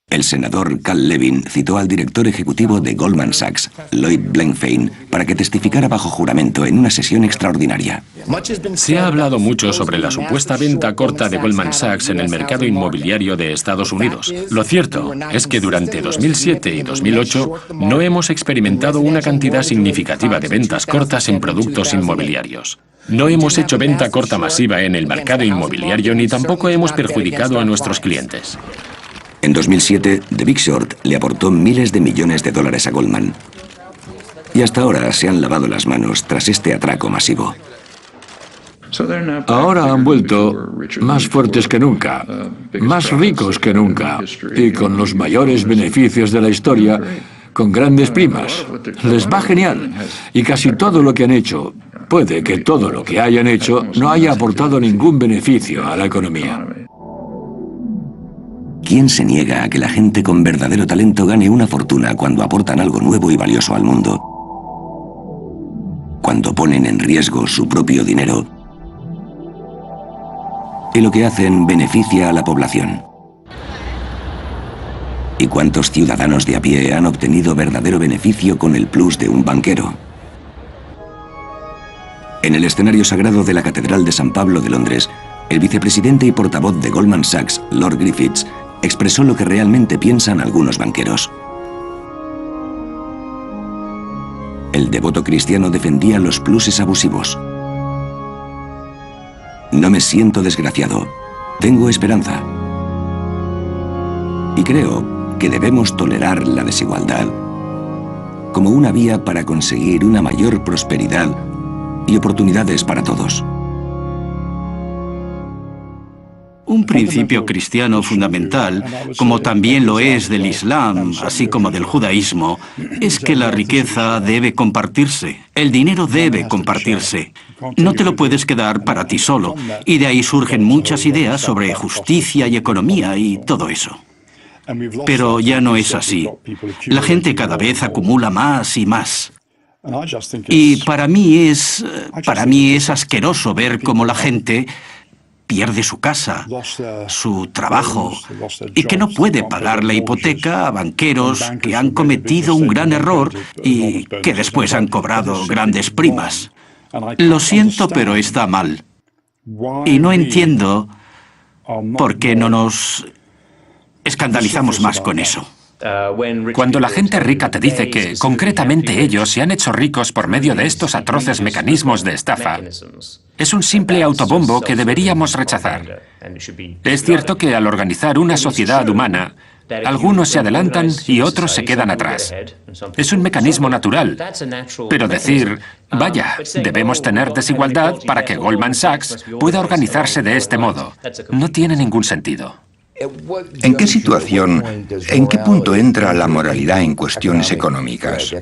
El senador Cal Levin citó al director ejecutivo de Goldman Sachs, Lloyd Blankfein, para que testificara bajo juramento en una sesión extraordinaria. Se ha hablado mucho sobre la supuesta venta corta de Goldman Sachs en el mercado inmobiliario de Estados Unidos. Lo cierto es que durante 2007 y 2008 no hemos experimentado una cantidad significativa de ventas cortas en productos inmobiliarios. No hemos hecho venta corta masiva en el mercado inmobiliario ni tampoco hemos perjudicado a nuestros clientes. En 2007, The Big Short le aportó miles de millones de dólares a Goldman. Y hasta ahora se han lavado las manos tras este atraco masivo. Ahora han vuelto más fuertes que nunca, más ricos que nunca, y con los mayores beneficios de la historia, con grandes primas. Les va genial. Y casi todo lo que han hecho, puede que todo lo que hayan hecho, no haya aportado ningún beneficio a la economía. ¿Quién se niega a que la gente con verdadero talento gane una fortuna cuando aportan algo nuevo y valioso al mundo? Cuando ponen en riesgo su propio dinero. Y lo que hacen beneficia a la población. ¿Y cuántos ciudadanos de a pie han obtenido verdadero beneficio con el plus de un banquero? En el escenario sagrado de la Catedral de San Pablo de Londres, el vicepresidente y portavoz de Goldman Sachs, Lord Griffiths, expresó lo que realmente piensan algunos banqueros. El devoto cristiano defendía los pluses abusivos. No me siento desgraciado, tengo esperanza. Y creo que debemos tolerar la desigualdad como una vía para conseguir una mayor prosperidad y oportunidades para todos. Un principio cristiano fundamental, como también lo es del Islam, así como del judaísmo, es que la riqueza debe compartirse, el dinero debe compartirse. No te lo puedes quedar para ti solo, y de ahí surgen muchas ideas sobre justicia y economía y todo eso. Pero ya no es así. La gente cada vez acumula más y más. Y para mí es asqueroso ver cómo la gente pierde su casa, su trabajo, y que no puede pagar la hipoteca a banqueros que han cometido un gran error y que después han cobrado grandes primas. Lo siento, pero está mal. Y no entiendo por qué no nos escandalizamos más con eso. Cuando la gente rica te dice que, concretamente ellos, se han hecho ricos por medio de estos atroces mecanismos de estafa, es un simple autobombo que deberíamos rechazar. Es cierto que al organizar una sociedad humana, algunos se adelantan y otros se quedan atrás. Es un mecanismo natural. Pero decir, vaya, debemos tener desigualdad para que Goldman Sachs pueda organizarse de este modo, no tiene ningún sentido. ¿En qué situación, en qué punto entra la moralidad en cuestiones económicas?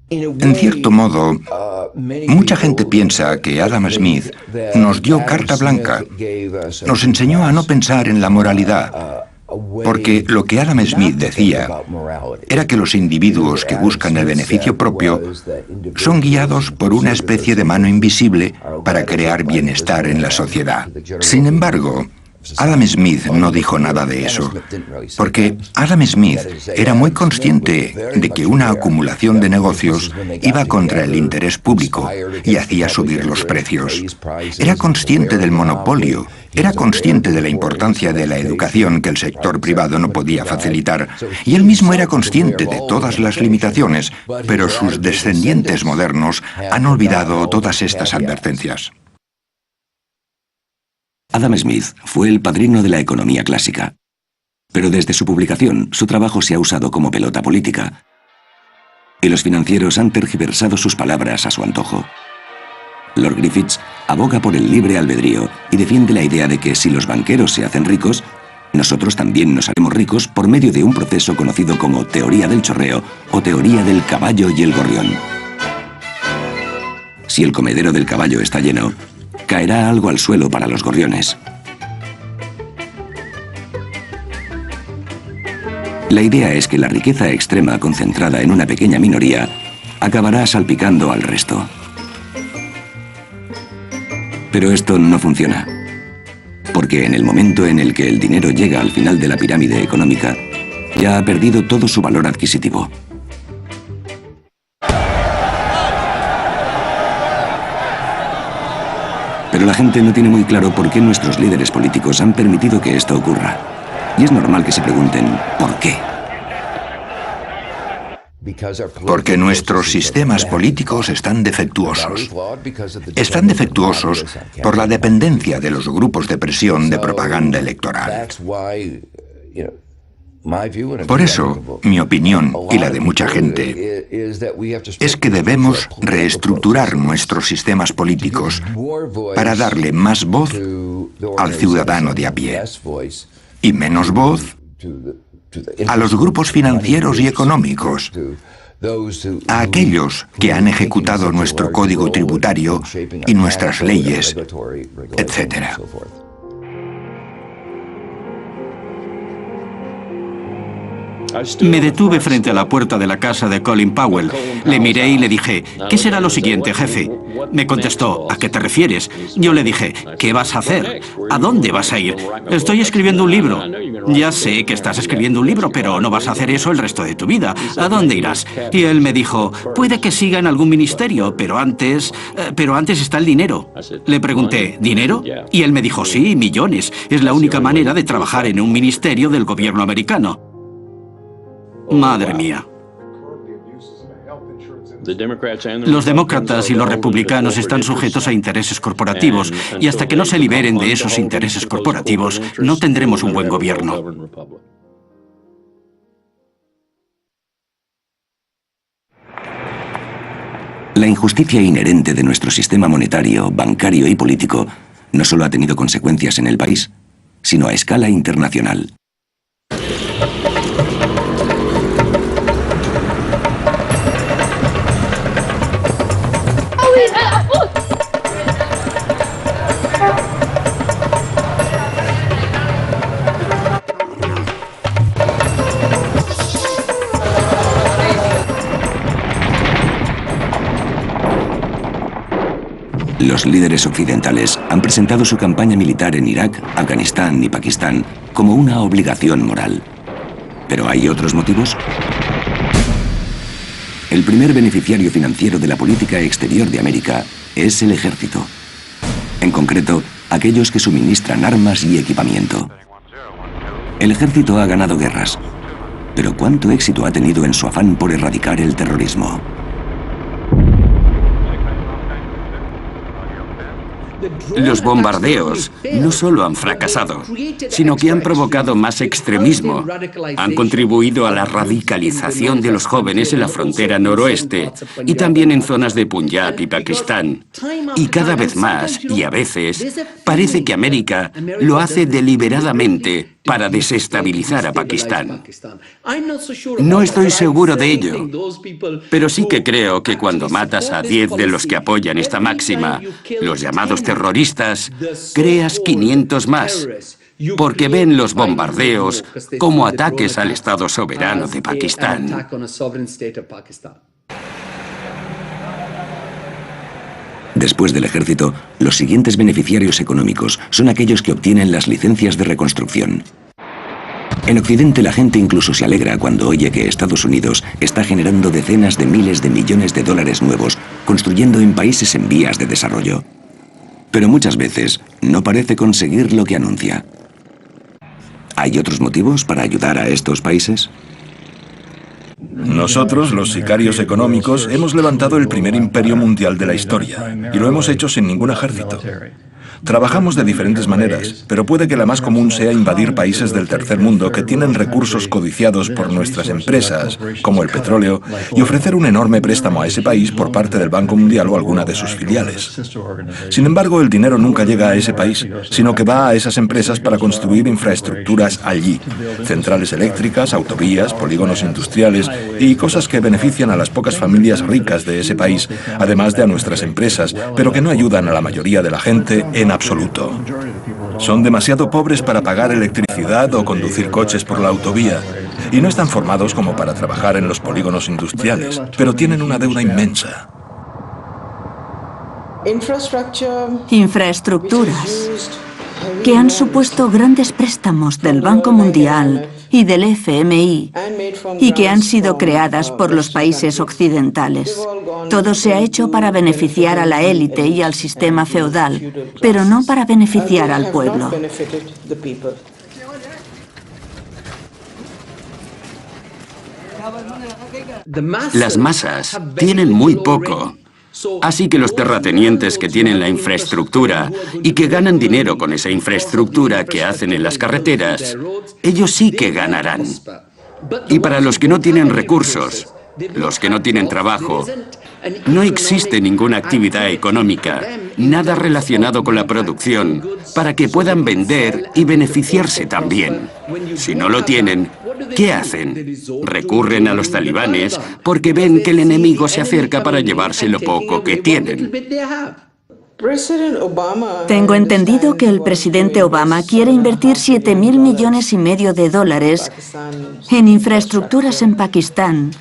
En cierto modo, mucha gente piensa que Adam Smith nos dio carta blanca, nos enseñó a no pensar en la moralidad, porque lo que Adam Smith decía era que los individuos que buscan el beneficio propio son guiados por una especie de mano invisible para crear bienestar en la sociedad. Sin embargo, Adam Smith no dijo nada de eso, porque Adam Smith era muy consciente de que una acumulación de negocios iba contra el interés público y hacía subir los precios. Era consciente del monopolio, era consciente de la importancia de la educación que el sector privado no podía facilitar, y él mismo era consciente de todas las limitaciones, pero sus descendientes modernos han olvidado todas estas advertencias. Adam Smith fue el padrino de la economía clásica, pero desde su publicación su trabajo se ha usado como pelota política, y los financieros han tergiversado sus palabras a su antojo. Lord Griffiths aboga por el libre albedrío y defiende la idea de que si los banqueros se hacen ricos, nosotros también nos haremos ricos por medio de un proceso conocido como teoría del chorreo o teoría del caballo y el gorrión. Si el comedero del caballo está lleno, caerá algo al suelo para los gorriones. La idea es que la riqueza extrema concentrada en una pequeña minoría acabará salpicando al resto. Pero esto no funciona, porque en el momento en el que el dinero llega al final de la pirámide económica, ya ha perdido todo su valor adquisitivo. Pero la gente no tiene muy claro por qué nuestros líderes políticos han permitido que esto ocurra. Y es normal que se pregunten, ¿por qué? Porque nuestros sistemas políticos están defectuosos. Están defectuosos por la dependencia de los grupos de presión de propaganda electoral. Por eso, mi opinión y la de mucha gente es que debemos reestructurar nuestros sistemas políticos para darle más voz al ciudadano de a pie y menos voz a los grupos financieros y económicos, a aquellos que han ejecutado nuestro código tributario y nuestras leyes, etc. Me detuve frente a la puerta de la casa de Colin Powell. Le miré y le dije, ¿qué será lo siguiente, jefe? Me contestó, ¿a qué te refieres? Yo le dije, ¿qué vas a hacer? ¿A dónde vas a ir? Estoy escribiendo un libro. Ya sé que estás escribiendo un libro, pero no vas a hacer eso el resto de tu vida. ¿A dónde irás? Y él me dijo, puede que siga en algún ministerio, pero antes está el dinero. Le pregunté, ¿dinero? Y él me dijo, sí, millones. Es la única manera de trabajar en un ministerio del gobierno americano. Madre mía. Los demócratas y los republicanos están sujetos a intereses corporativos y hasta que no se liberen de esos intereses corporativos, no tendremos un buen gobierno. La injusticia inherente de nuestro sistema monetario, bancario y político no solo ha tenido consecuencias en el país, sino a escala internacional. Los líderes occidentales han presentado su campaña militar en Irak, Afganistán y Pakistán como una obligación moral. ¿Pero hay otros motivos? El primer beneficiario financiero de la política exterior de América es el ejército. En concreto, aquellos que suministran armas y equipamiento. El ejército ha ganado guerras, pero ¿cuánto éxito ha tenido en su afán por erradicar el terrorismo? Los bombardeos no solo han fracasado, sino que han provocado más extremismo. Han contribuido a la radicalización de los jóvenes en la frontera noroeste y también en zonas de Punjab y Pakistán. Y cada vez más, y a veces, parece que América lo hace deliberadamente para desestabilizar a Pakistán. No estoy seguro de ello, pero sí que creo que cuando matas a 10 de los que apoyan esta máxima, los llamados terroristas, creas 500 más, porque ven los bombardeos como ataques al Estado soberano de Pakistán. Después del ejército, los siguientes beneficiarios económicos son aquellos que obtienen las licencias de reconstrucción. En Occidente la gente incluso se alegra cuando oye que Estados Unidos está generando decenas de miles de millones de dólares nuevos construyendo en países en vías de desarrollo. Pero muchas veces no parece conseguir lo que anuncia. ¿Hay otros motivos para ayudar a estos países? Nosotros, los sicarios económicos, hemos levantado el primer imperio mundial de la historia, y lo hemos hecho sin ningún ejército. Trabajamos de diferentes maneras, pero puede que la más común sea invadir países del tercer mundo que tienen recursos codiciados por nuestras empresas, como el petróleo, y ofrecer un enorme préstamo a ese país por parte del Banco Mundial o alguna de sus filiales. Sin embargo, el dinero nunca llega a ese país, sino que va a esas empresas para construir infraestructuras allí, centrales eléctricas, autovías, polígonos industriales y cosas que benefician a las pocas familias ricas de ese país, además de a nuestras empresas, pero que no ayudan a la mayoría de la gente en absoluto. Son demasiado pobres para pagar electricidad o conducir coches por la autovía, y no están formados como para trabajar en los polígonos industriales, pero tienen una deuda inmensa. Infraestructuras que han supuesto grandes préstamos del Banco Mundial y del FMI y que han sido creadas por los países occidentales. Todo se ha hecho para beneficiar a la élite y al sistema feudal, pero no para beneficiar al pueblo. Las masas tienen muy poco. Así que los terratenientes que tienen la infraestructura y que ganan dinero con esa infraestructura que hacen en las carreteras, ellos sí que ganarán. Y para los que no tienen recursos, los que no tienen trabajo, no existe ninguna actividad económica, nada relacionado con la producción, para que puedan vender y beneficiarse también. Si no lo tienen, ¿qué hacen? Recurren a los talibanes porque ven que el enemigo se acerca para llevarse lo poco que tienen. Tengo entendido que el presidente Obama quiere invertir $7.000 millones y medio de dólares en infraestructuras en Pakistán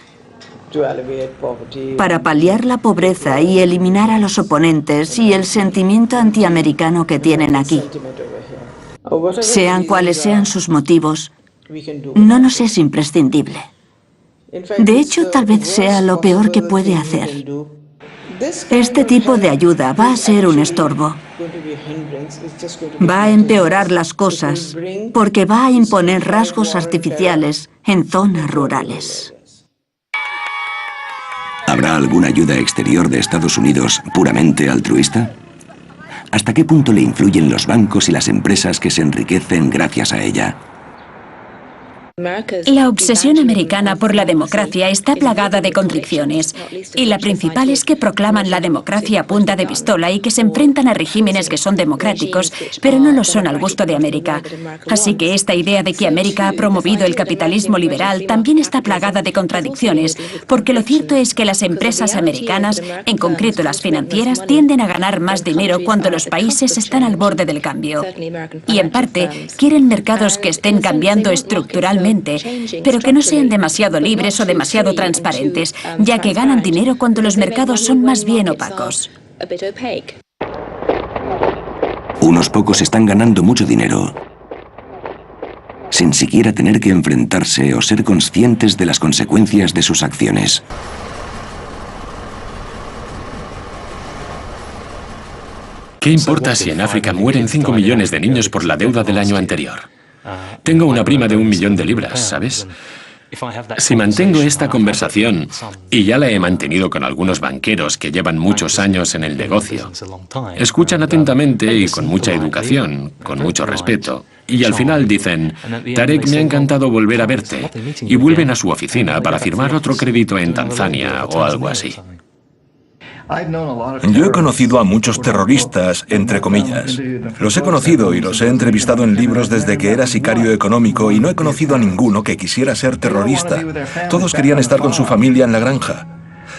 para paliar la pobreza y eliminar a los oponentes y el sentimiento antiamericano que tienen aquí. Sean cuales sean sus motivos, no nos es imprescindible. De hecho, tal vez sea lo peor que puede hacer. Este tipo de ayuda va a ser un estorbo. Va a empeorar las cosas porque va a imponer rasgos artificiales en zonas rurales. ¿Habrá alguna ayuda exterior de Estados Unidos puramente altruista? ¿Hasta qué punto le influyen los bancos y las empresas que se enriquecen gracias a ella? La obsesión americana por la democracia está plagada de contradicciones, y la principal es que proclaman la democracia a punta de pistola y que se enfrentan a regímenes que son democráticos, pero no lo son al gusto de América. Así que esta idea de que América ha promovido el capitalismo liberal también está plagada de contradicciones, porque lo cierto es que las empresas americanas, en concreto las financieras, tienden a ganar más dinero cuando los países están al borde del cambio. Y en parte, quieren mercados que estén cambiando estructuralmente, pero que no sean demasiado libres o demasiado transparentes, ya que ganan dinero cuando los mercados son más bien opacos. Unos pocos están ganando mucho dinero, sin siquiera tener que enfrentarse o ser conscientes de las consecuencias de sus acciones. ¿Qué importa si en África mueren 5 millones de niños por la deuda del año anterior? Tengo una prima de 1 millón de libras, ¿sabes? Si mantengo esta conversación, y ya la he mantenido con algunos banqueros que llevan muchos años en el negocio, escuchan atentamente y con mucha educación, con mucho respeto, y al final dicen, Tarek, me ha encantado volver a verte, y vuelven a su oficina para firmar otro crédito en Tanzania o algo así. Yo he conocido a muchos terroristas, entre comillas. Los he conocido y los he entrevistado en libros desde que era sicario económico y no he conocido a ninguno que quisiera ser terrorista. Todos querían estar con su familia en la granja.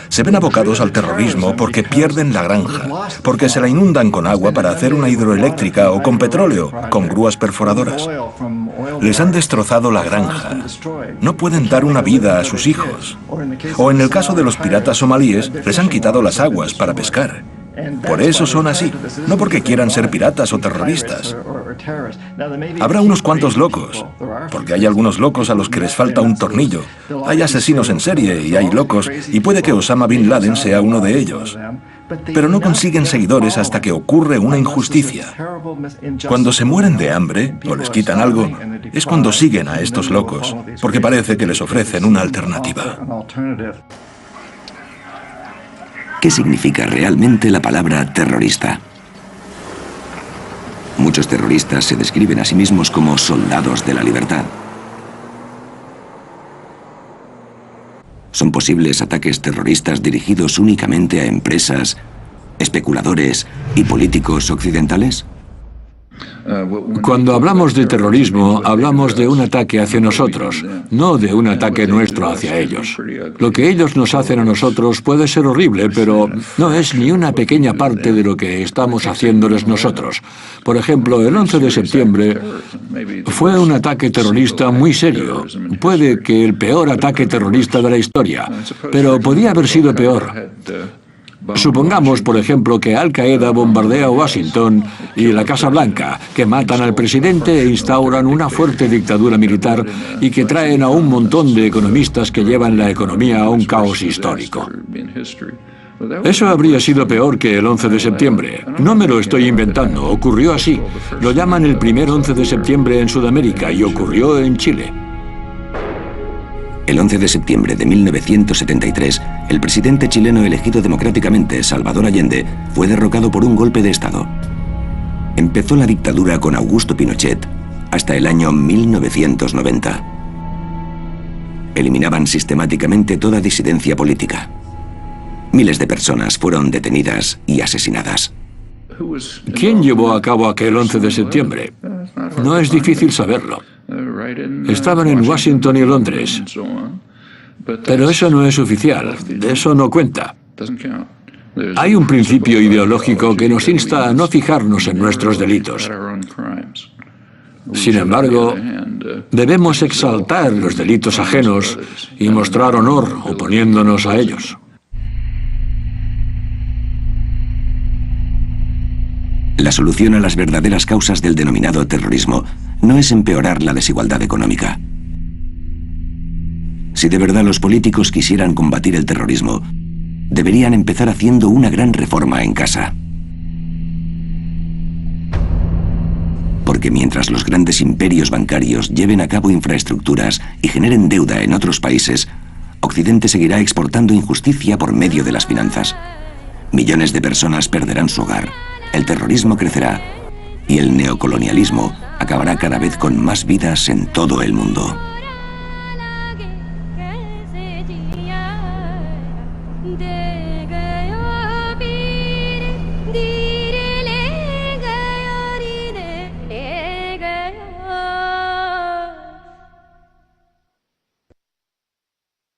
Se ven abocados al terrorismo porque pierden la granja, porque se la inundan con agua para hacer una hidroeléctrica o con petróleo, con grúas perforadoras. Les han destrozado la granja. No pueden dar una vida a sus hijos. O en el caso de los piratas somalíes, les han quitado las aguas para pescar. Por eso son así, no porque quieran ser piratas o terroristas. Habrá unos cuantos locos, porque hay algunos locos a los que les falta un tornillo. Hay asesinos en serie y hay locos, y puede que Osama Bin Laden sea uno de ellos. Pero no consiguen seguidores hasta que ocurre una injusticia. Cuando se mueren de hambre o les quitan algo, es cuando siguen a estos locos, porque parece que les ofrecen una alternativa. ¿Qué significa realmente la palabra terrorista? Muchos terroristas se describen a sí mismos como soldados de la libertad. ¿Son posibles ataques terroristas dirigidos únicamente a empresas, especuladores y políticos occidentales? Cuando hablamos de terrorismo, hablamos de un ataque hacia nosotros, no de un ataque nuestro hacia ellos. Lo que ellos nos hacen a nosotros puede ser horrible, pero no es ni una pequeña parte de lo que estamos haciéndoles nosotros. Por ejemplo, el 11 de septiembre fue un ataque terrorista muy serio. Puede que el peor ataque terrorista de la historia, pero podía haber sido peor. Supongamos, por ejemplo, que Al-Qaeda bombardea Washington y la Casa Blanca, que matan al presidente e instauran una fuerte dictadura militar y que traen a un montón de economistas que llevan la economía a un caos histórico. Eso habría sido peor que el 11 de septiembre. No me lo estoy inventando, ocurrió así. Lo llaman el primer 11 de septiembre en Sudamérica y ocurrió en Chile. El 11 de septiembre de 1973, el presidente chileno elegido democráticamente, Salvador Allende, fue derrocado por un golpe de Estado. Empezó la dictadura con Augusto Pinochet hasta el año 1990. Eliminaban sistemáticamente toda disidencia política. Miles de personas fueron detenidas y asesinadas. ¿Quién llevó a cabo aquel 11 de septiembre? No es difícil saberlo. Estaban en Washington y Londres. Pero eso no es oficial, de eso no cuenta. Hay un principio ideológico que nos insta a no fijarnos en nuestros delitos. Sin embargo, debemos exaltar los delitos ajenos y mostrar honor oponiéndonos a ellos. La solución a las verdaderas causas del denominado terrorismo no es empeorar la desigualdad económica. Si de verdad los políticos quisieran combatir el terrorismo, deberían empezar haciendo una gran reforma en casa. Porque mientras los grandes imperios bancarios lleven a cabo infraestructuras y generen deuda en otros países, Occidente seguirá exportando injusticia por medio de las finanzas. Millones de personas perderán su hogar. El terrorismo crecerá y el neocolonialismo acabará cada vez con más vidas en todo el mundo.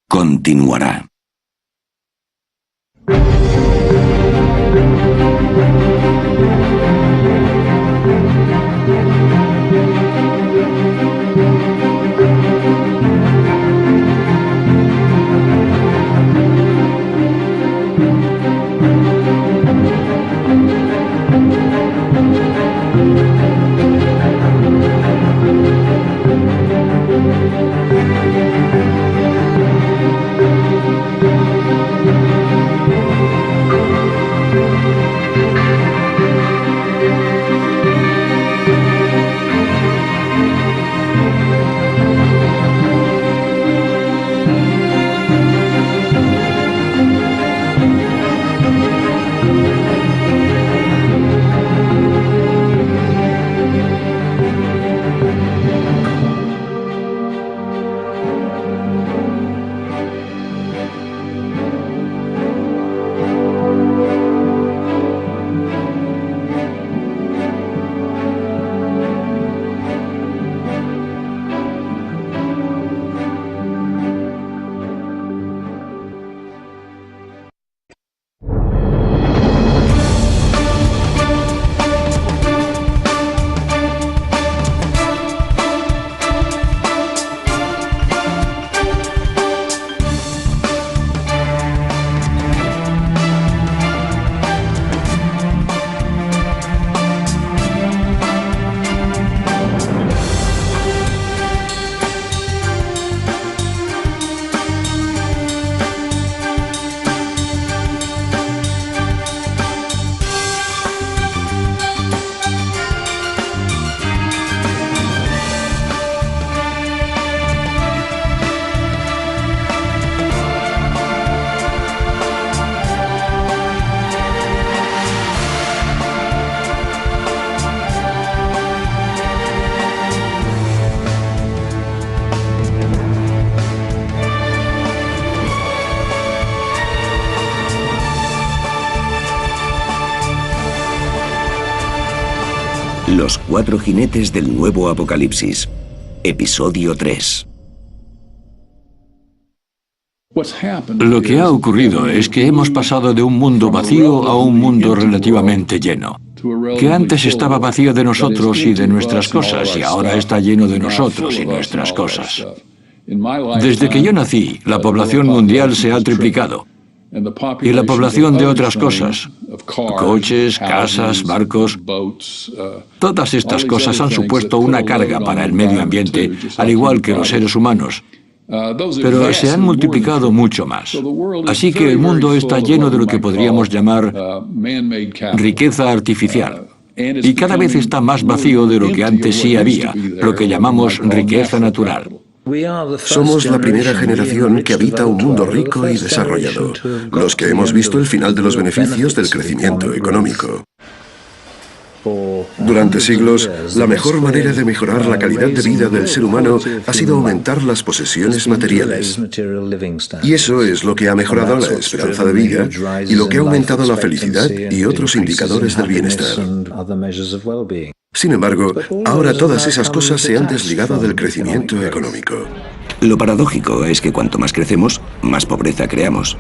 Continuará. Los cuatro jinetes del nuevo apocalipsis. Episodio 3. Lo que ha ocurrido es que hemos pasado de un mundo vacío a un mundo relativamente lleno. Que antes estaba vacío de nosotros y de nuestras cosas, y ahora está lleno de nosotros y nuestras cosas. Desde que yo nací, la población mundial se ha triplicado. Y la población de otras cosas, coches, casas, barcos, todas estas cosas han supuesto una carga para el medio ambiente, al igual que los seres humanos. Pero se han multiplicado mucho más. Así que el mundo está lleno de lo que podríamos llamar riqueza artificial. Y cada vez está más vacío de lo que antes sí había, lo que llamamos riqueza natural. Somos la primera generación que habita un mundo rico y desarrollado, los que hemos visto el final de los beneficios del crecimiento económico. Durante siglos, la mejor manera de mejorar la calidad de vida del ser humano ha sido aumentar las posesiones materiales. Y eso es lo que ha mejorado la esperanza de vida y lo que ha aumentado la felicidad y otros indicadores del bienestar. Sin embargo, ahora todas esas cosas se han desligado del crecimiento económico. Lo paradójico es que cuanto más crecemos, más pobreza creamos.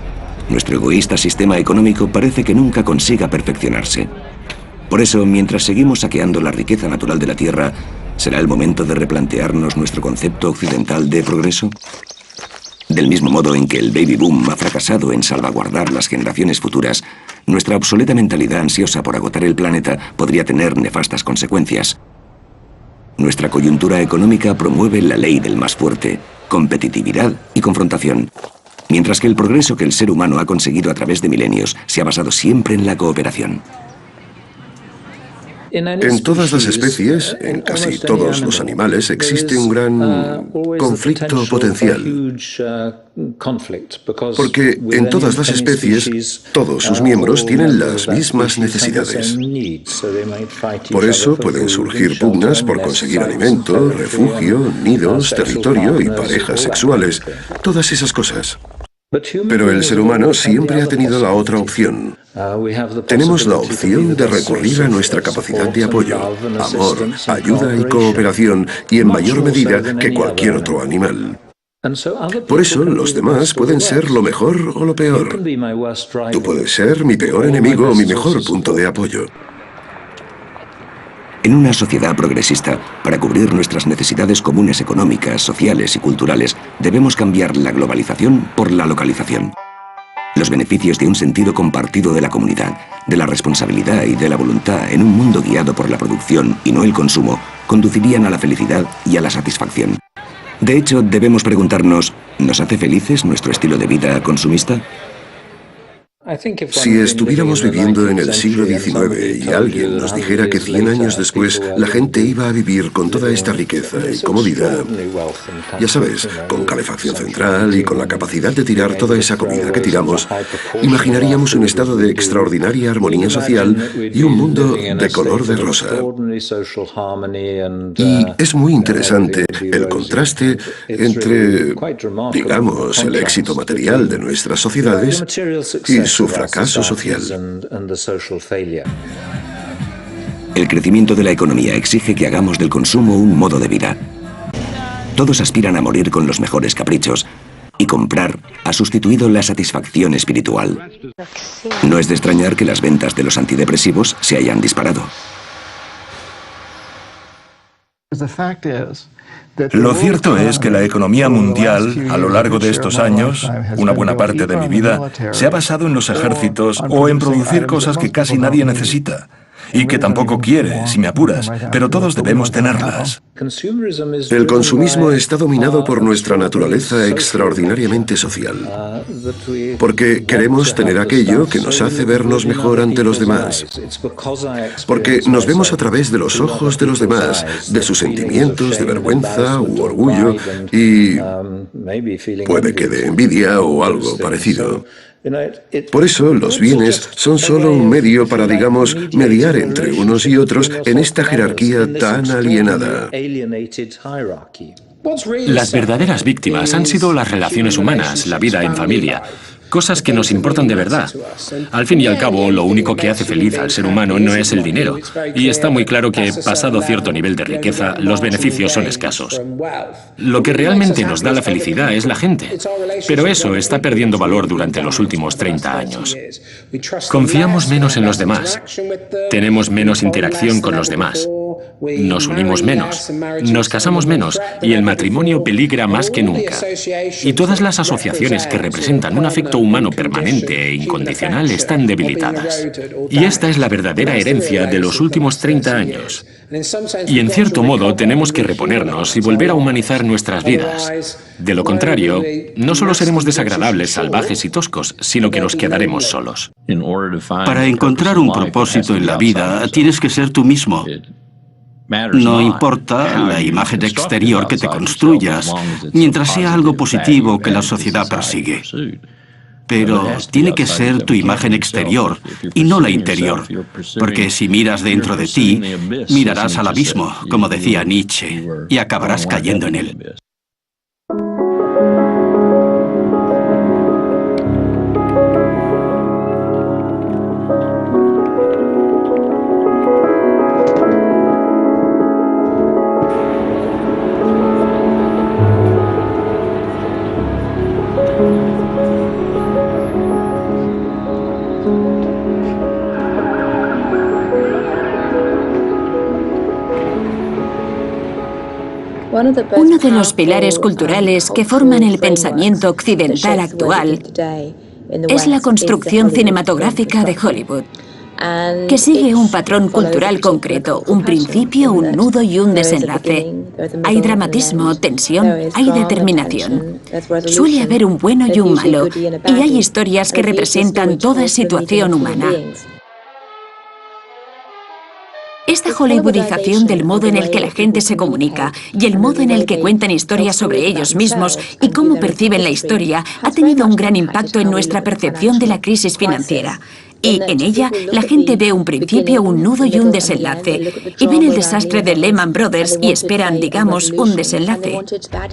Nuestro egoísta sistema económico parece que nunca consiga perfeccionarse. Por eso, mientras seguimos saqueando la riqueza natural de la Tierra, ¿será el momento de replantearnos nuestro concepto occidental de progreso? Del mismo modo en que el baby boom ha fracasado en salvaguardar las generaciones futuras, nuestra obsoleta mentalidad ansiosa por agotar el planeta podría tener nefastas consecuencias. Nuestra coyuntura económica promueve la ley del más fuerte, competitividad y confrontación, mientras que el progreso que el ser humano ha conseguido a través de milenios se ha basado siempre en la cooperación. En todas las especies, en casi todos los animales, existe un gran conflicto potencial. Porque en todas las especies, todos sus miembros tienen las mismas necesidades. Por eso pueden surgir pugnas por conseguir alimento, refugio, nidos, territorio y parejas sexuales. Todas esas cosas. Pero el ser humano siempre ha tenido la otra opción. Tenemos la opción de recurrir a nuestra capacidad de apoyo, amor, ayuda y cooperación, y en mayor medida que cualquier otro animal. Por eso, los demás pueden ser lo mejor o lo peor. Tú puedes ser mi peor enemigo o mi mejor punto de apoyo. En una sociedad progresista, para cubrir nuestras necesidades comunes económicas, sociales y culturales, debemos cambiar la globalización por la localización. Los beneficios de un sentido compartido de la comunidad, de la responsabilidad y de la voluntad en un mundo guiado por la producción y no el consumo, conducirían a la felicidad y a la satisfacción. De hecho, debemos preguntarnos, ¿nos hace felices nuestro estilo de vida consumista? Si estuviéramos viviendo en el siglo XIX y alguien nos dijera que 100 años después la gente iba a vivir con toda esta riqueza y comodidad, ya sabes, con calefacción central y con la capacidad de tirar toda esa comida que tiramos, imaginaríamos un estado de extraordinaria armonía social y un mundo de color de rosa. Y es muy interesante el contraste entre, digamos, el éxito material de nuestras sociedades y su fracaso social. El crecimiento de la economía exige que hagamos del consumo un modo de vida. Todos aspiran a morir con los mejores caprichos, y comprar ha sustituido la satisfacción espiritual. No es de extrañar que las ventas de los antidepresivos se hayan disparado. Lo cierto es que la economía mundial, a lo largo de estos años, una buena parte de mi vida, se ha basado en los ejércitos o en producir cosas que casi nadie necesita. Y que tampoco quiere, si me apuras, pero todos debemos tenerlas. El consumismo está dominado por nuestra naturaleza extraordinariamente social. Porque queremos tener aquello que nos hace vernos mejor ante los demás. Porque nos vemos a través de los ojos de los demás, de sus sentimientos de vergüenza u orgullo y puede que de envidia o algo parecido. Por eso los bienes son solo un medio para, digamos, mediar entre unos y otros en esta jerarquía tan alienada. Las verdaderas víctimas han sido las relaciones humanas, la vida en familia. Cosas que nos importan de verdad. Al fin y al cabo, lo único que hace feliz al ser humano no es el dinero. Y está muy claro que, pasado cierto nivel de riqueza, los beneficios son escasos. Lo que realmente nos da la felicidad es la gente. Pero eso está perdiendo valor durante los últimos 30 años. Confiamos menos en los demás. Tenemos menos interacción con los demás. Nos unimos menos, nos casamos menos y el matrimonio peligra más que nunca. Y todas las asociaciones que representan un afecto humano permanente e incondicional están debilitadas. Y esta es la verdadera herencia de los últimos 30 años. Y en cierto modo tenemos que reponernos y volver a humanizar nuestras vidas. De lo contrario, no solo seremos desagradables, salvajes y toscos, sino que nos quedaremos solos. Para encontrar un propósito en la vida, tienes que ser tú mismo. No importa la imagen exterior que te construyas, mientras sea algo positivo que la sociedad persigue. Pero tiene que ser tu imagen exterior y no la interior, porque si miras dentro de ti, mirarás al abismo, como decía Nietzsche, y acabarás cayendo en él. Uno de los pilares culturales que forman el pensamiento occidental actual es la construcción cinematográfica de Hollywood, que sigue un patrón cultural concreto, un principio, un nudo y un desenlace. Hay dramatismo, tensión, hay determinación. Suele haber un bueno y un malo, y hay historias que representan toda situación humana. Esta hollywoodización del modo en el que la gente se comunica y el modo en el que cuentan historias sobre ellos mismos y cómo perciben la historia ha tenido un gran impacto en nuestra percepción de la crisis financiera. Y en ella, la gente ve un principio, un nudo y un desenlace. Y ven el desastre de Lehman Brothers y esperan, digamos, un desenlace.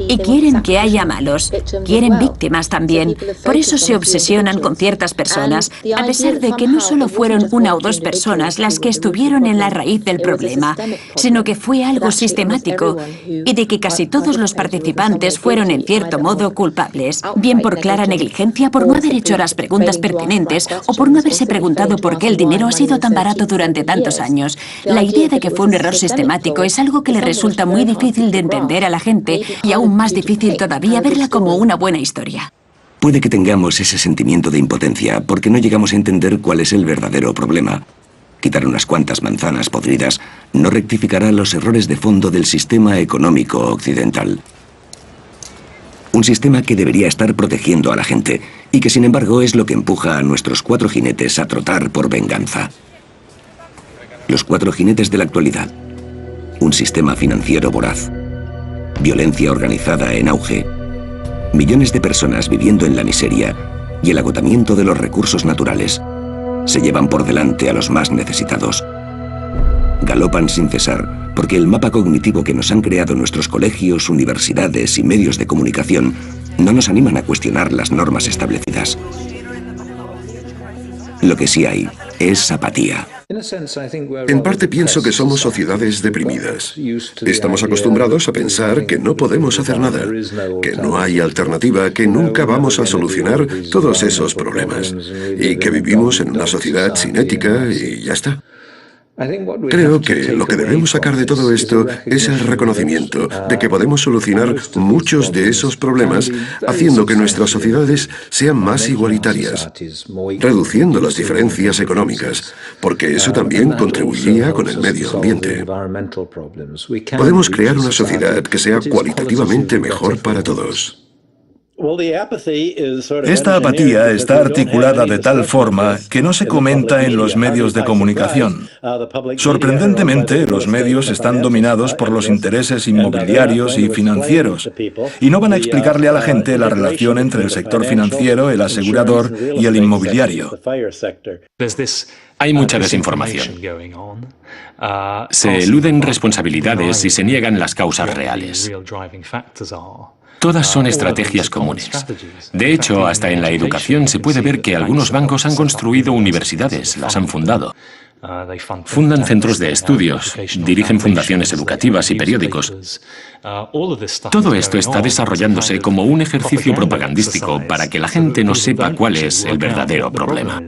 Y quieren que haya malos. Quieren víctimas también. Por eso se obsesionan con ciertas personas, a pesar de que no solo fueron una o dos personas las que estuvieron en la raíz del problema, sino que fue algo sistemático y de que casi todos los participantes fueron en cierto modo culpables, bien por clara negligencia, por no haber hecho las preguntas pertinentes o por no haberse preguntado por qué el dinero ha sido tan barato durante tantos años. La idea de que fue un error sistemático es algo que le resulta muy difícil de entender a la gente y aún más difícil todavía verla como una buena historia. Puede que tengamos ese sentimiento de impotencia porque no llegamos a entender cuál es el verdadero problema. Quitar unas cuantas manzanas podridas no rectificará los errores de fondo del sistema económico occidental. Un sistema que debería estar protegiendo a la gente y que sin embargo es lo que empuja a nuestros 4 jinetes a trotar por venganza. Los 4 jinetes de la actualidad. Un sistema financiero voraz. Violencia organizada en auge. Millones de personas viviendo en la miseria y el agotamiento de los recursos naturales. Se llevan por delante a los más necesitados. Galopan sin cesar porque el mapa cognitivo que nos han creado nuestros colegios, universidades y medios de comunicación no nos animan a cuestionar las normas establecidas. Lo que sí hay es apatía. En parte pienso que somos sociedades deprimidas. Estamos acostumbrados a pensar que no podemos hacer nada, que no hay alternativa, que nunca vamos a solucionar todos esos problemas y que vivimos en una sociedad sin ética y ya está. Creo que lo que debemos sacar de todo esto es el reconocimiento de que podemos solucionar muchos de esos problemas haciendo que nuestras sociedades sean más igualitarias, reduciendo las diferencias económicas, porque eso también contribuiría con el medio ambiente. Podemos crear una sociedad que sea cualitativamente mejor para todos. Esta apatía está articulada de tal forma que no se comenta en los medios de comunicación. Sorprendentemente, los medios están dominados por los intereses inmobiliarios y financieros, y no van a explicarle a la gente la relación entre el sector financiero, el asegurador y el inmobiliario. Hay mucha desinformación. Se eluden responsabilidades y se niegan las causas reales. Todas son estrategias comunes. De hecho, hasta en la educación se puede ver que algunos bancos han construido universidades, las han fundado. Fundan centros de estudios, dirigen fundaciones educativas y periódicos. Todo esto está desarrollándose como un ejercicio propagandístico para que la gente no sepa cuál es el verdadero problema.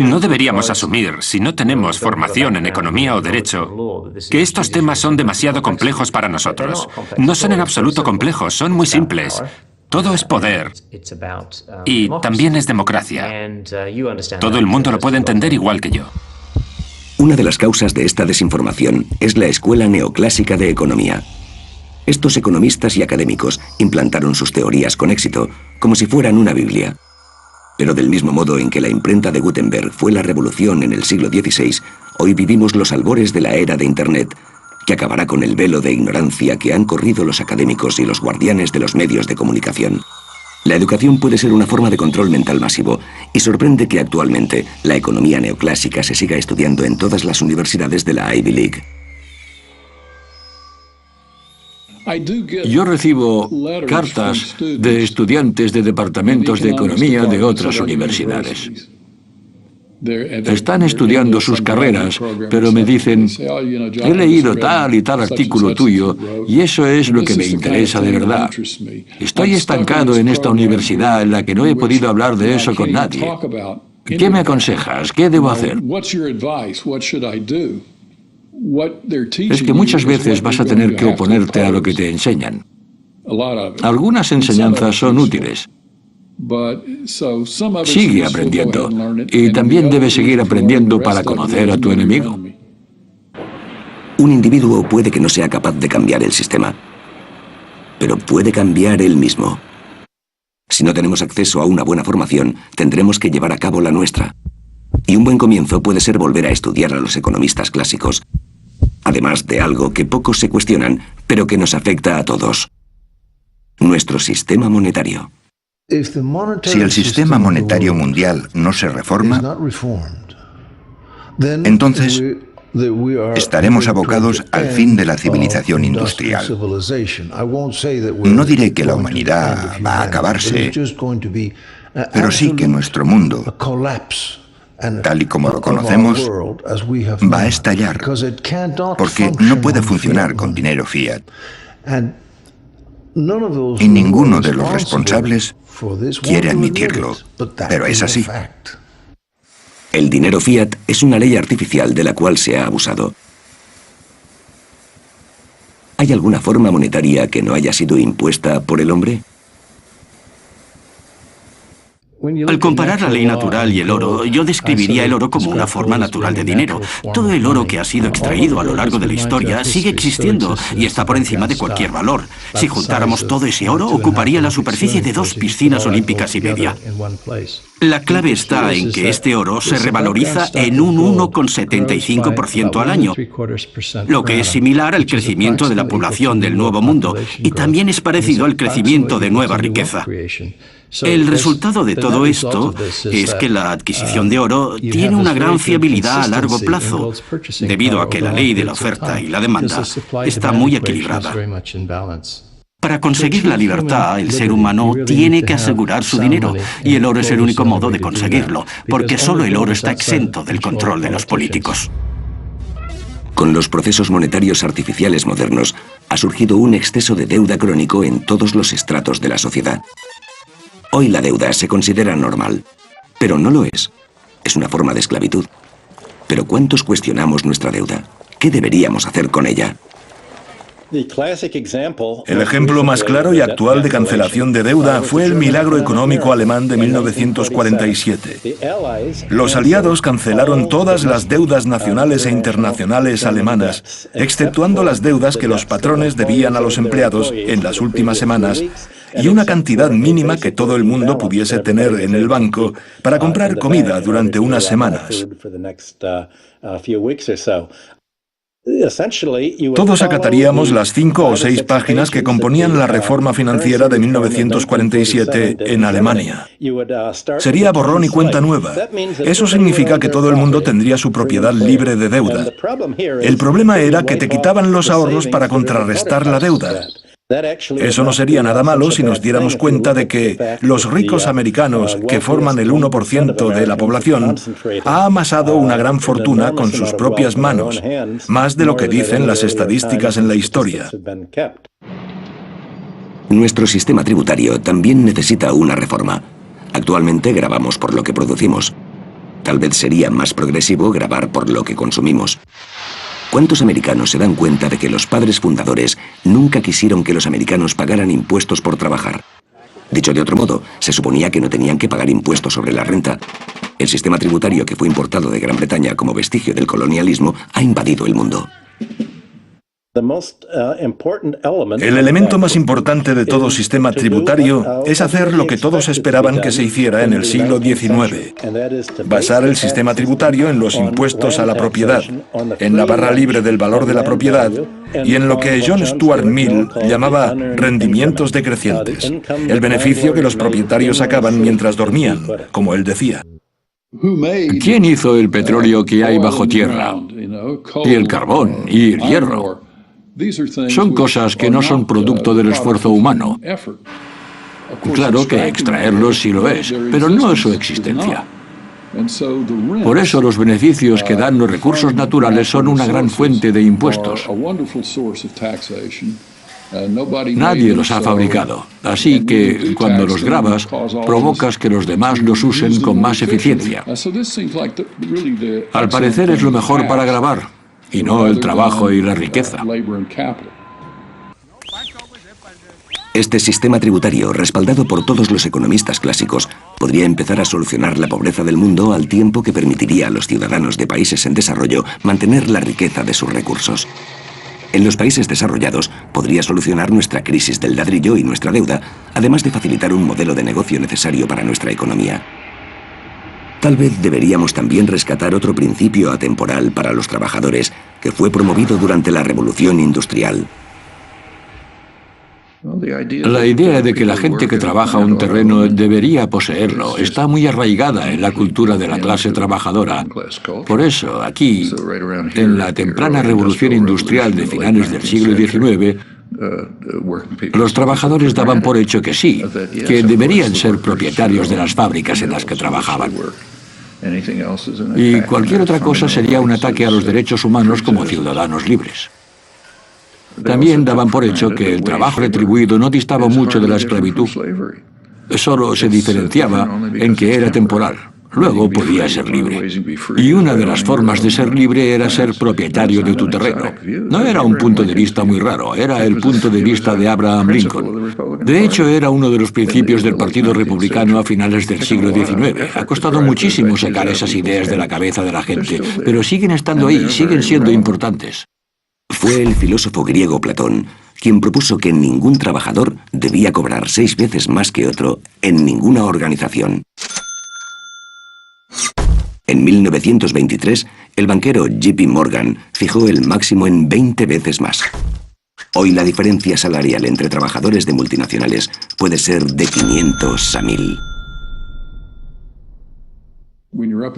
No deberíamos asumir, si no tenemos formación en economía o derecho, que estos temas son demasiado complejos para nosotros. No son en absoluto complejos, son muy simples. Todo es poder y también es democracia. Todo el mundo lo puede entender igual que yo. Una de las causas de esta desinformación es la escuela neoclásica de economía. Estos economistas y académicos implantaron sus teorías con éxito, como si fueran una Biblia. Pero del mismo modo en que la imprenta de Gutenberg fue la revolución en el siglo XVI, hoy vivimos los albores de la era de Internet, que acabará con el velo de ignorancia que han corrido los académicos y los guardianes de los medios de comunicación. La educación puede ser una forma de control mental masivo, y sorprende que actualmente la economía neoclásica se siga estudiando en todas las universidades de la Ivy League. Yo recibo cartas de estudiantes de departamentos de economía de otras universidades. Están estudiando sus carreras, pero me dicen, he leído tal y tal artículo tuyo y eso es lo que me interesa de verdad. Estoy estancado en esta universidad en la que no he podido hablar de eso con nadie. ¿Qué me aconsejas? ¿Qué debo hacer? Es que muchas veces vas a tener que oponerte a lo que te enseñan. Algunas enseñanzas son útiles. Sigue aprendiendo. Y también debes seguir aprendiendo para conocer a tu enemigo. Un individuo puede que no sea capaz de cambiar el sistema, pero puede cambiar él mismo. Si no tenemos acceso a una buena formación, tendremos que llevar a cabo la nuestra. Y un buen comienzo puede ser volver a estudiar a los economistas clásicos, además de algo que pocos se cuestionan, pero que nos afecta a todos: nuestro sistema monetario. Si el sistema monetario mundial no se reforma, entonces estaremos abocados al fin de la civilización industrial. No diré que la humanidad va a acabarse, pero sí que nuestro mundo, tal y como lo conocemos, va a estallar, porque no puede funcionar con dinero fiat. Y ninguno de los responsables quiere admitirlo, pero es así. El dinero fiat es una ley artificial de la cual se ha abusado. ¿Hay alguna forma monetaria que no haya sido impuesta por el hombre? Al comparar la ley natural y el oro, yo describiría el oro como una forma natural de dinero. Todo el oro que ha sido extraído a lo largo de la historia sigue existiendo y está por encima de cualquier valor. Si juntáramos todo ese oro, ocuparía la superficie de 2 piscinas olímpicas y media. La clave está en que este oro se revaloriza en un 1,75% al año, lo que es similar al crecimiento de la población del Nuevo Mundo y también es parecido al crecimiento de nueva riqueza. El resultado de todo esto es que la adquisición de oro tiene una gran fiabilidad a largo plazo, debido a que la ley de la oferta y la demanda está muy equilibrada. Para conseguir la libertad, el ser humano tiene que asegurar su dinero, y el oro es el único modo de conseguirlo, porque solo el oro está exento del control de los políticos. Con los procesos monetarios artificiales modernos, ha surgido un exceso de deuda crónico en todos los estratos de la sociedad. Hoy la deuda se considera normal, pero no lo es. Es una forma de esclavitud. Pero ¿cuántos cuestionamos nuestra deuda? ¿Qué deberíamos hacer con ella? El ejemplo más claro y actual de cancelación de deuda fue el milagro económico alemán de 1947. Los aliados cancelaron todas las deudas nacionales e internacionales alemanas, exceptuando las deudas que los patrones debían a los empleados en las últimas semanas y una cantidad mínima que todo el mundo pudiese tener en el banco para comprar comida durante unas semanas. Todos acataríamos las 5 o 6 páginas que componían la reforma financiera de 1947 en Alemania. Sería borrón y cuenta nueva. Eso significa que todo el mundo tendría su propiedad libre de deuda. El problema era que te quitaban los ahorros para contrarrestar la deuda. Eso no sería nada malo si nos diéramos cuenta de que los ricos americanos, que forman el 1% de la población, ha amasado una gran fortuna con sus propias manos, más de lo que dicen las estadísticas en la historia. Nuestro sistema tributario también necesita una reforma. Actualmente grabamos por lo que producimos. Tal vez sería más progresivo grabar por lo que consumimos. ¿Cuántos americanos se dan cuenta de que los padres fundadores nunca quisieron que los americanos pagaran impuestos por trabajar? Dicho de otro modo, se suponía que no tenían que pagar impuestos sobre la renta. El sistema tributario que fue importado de Gran Bretaña como vestigio del colonialismo ha invadido el mundo. El elemento más importante de todo sistema tributario es hacer lo que todos esperaban que se hiciera en el siglo XIX. Basar el sistema tributario en los impuestos a la propiedad, en la barra libre del valor de la propiedad y en lo que John Stuart Mill llamaba rendimientos decrecientes, el beneficio que los propietarios sacaban mientras dormían, como él decía. ¿Quién hizo el petróleo que hay bajo tierra? Y el carbón, y el hierro. Son cosas que no son producto del esfuerzo humano. Claro que extraerlos sí lo es, pero no es su existencia. Por eso los beneficios que dan los recursos naturales son una gran fuente de impuestos. Nadie los ha fabricado, así que cuando los grabas, provocas que los demás los usen con más eficiencia. Al parecer es lo mejor para grabar, y no el trabajo y la riqueza. Este sistema tributario, respaldado por todos los economistas clásicos, podría empezar a solucionar la pobreza del mundo al tiempo que permitiría a los ciudadanos de países en desarrollo mantener la riqueza de sus recursos. En los países desarrollados podría solucionar nuestra crisis del ladrillo y nuestra deuda, además de facilitar un modelo de negocio necesario para nuestra economía. Tal vez deberíamos también rescatar otro principio atemporal para los trabajadores que fue promovido durante la Revolución Industrial. La idea de que la gente que trabaja un terreno debería poseerlo está muy arraigada en la cultura de la clase trabajadora. Por eso, aquí, en la temprana revolución industrial de finales del siglo XIX, los trabajadores daban por hecho que sí, que deberían ser propietarios de las fábricas en las que trabajaban. Y cualquier otra cosa sería un ataque a los derechos humanos como ciudadanos libres. También daban por hecho que el trabajo retribuido no distaba mucho de la esclavitud. Solo se diferenciaba en que era temporal. Luego podía ser libre. Y una de las formas de ser libre era ser propietario de tu terreno. No era un punto de vista muy raro, era el punto de vista de Abraham Lincoln. De hecho, era uno de los principios del Partido Republicano a finales del siglo XIX. Ha costado muchísimo sacar esas ideas de la cabeza de la gente, pero siguen estando ahí, siguen siendo importantes. Fue el filósofo griego Platón quien propuso que ningún trabajador debía cobrar 6 veces más que otro en ninguna organización. En 1923, el banquero JP Morgan fijó el máximo en 20 veces más. Hoy la diferencia salarial entre trabajadores de multinacionales puede ser de 500 a 1000.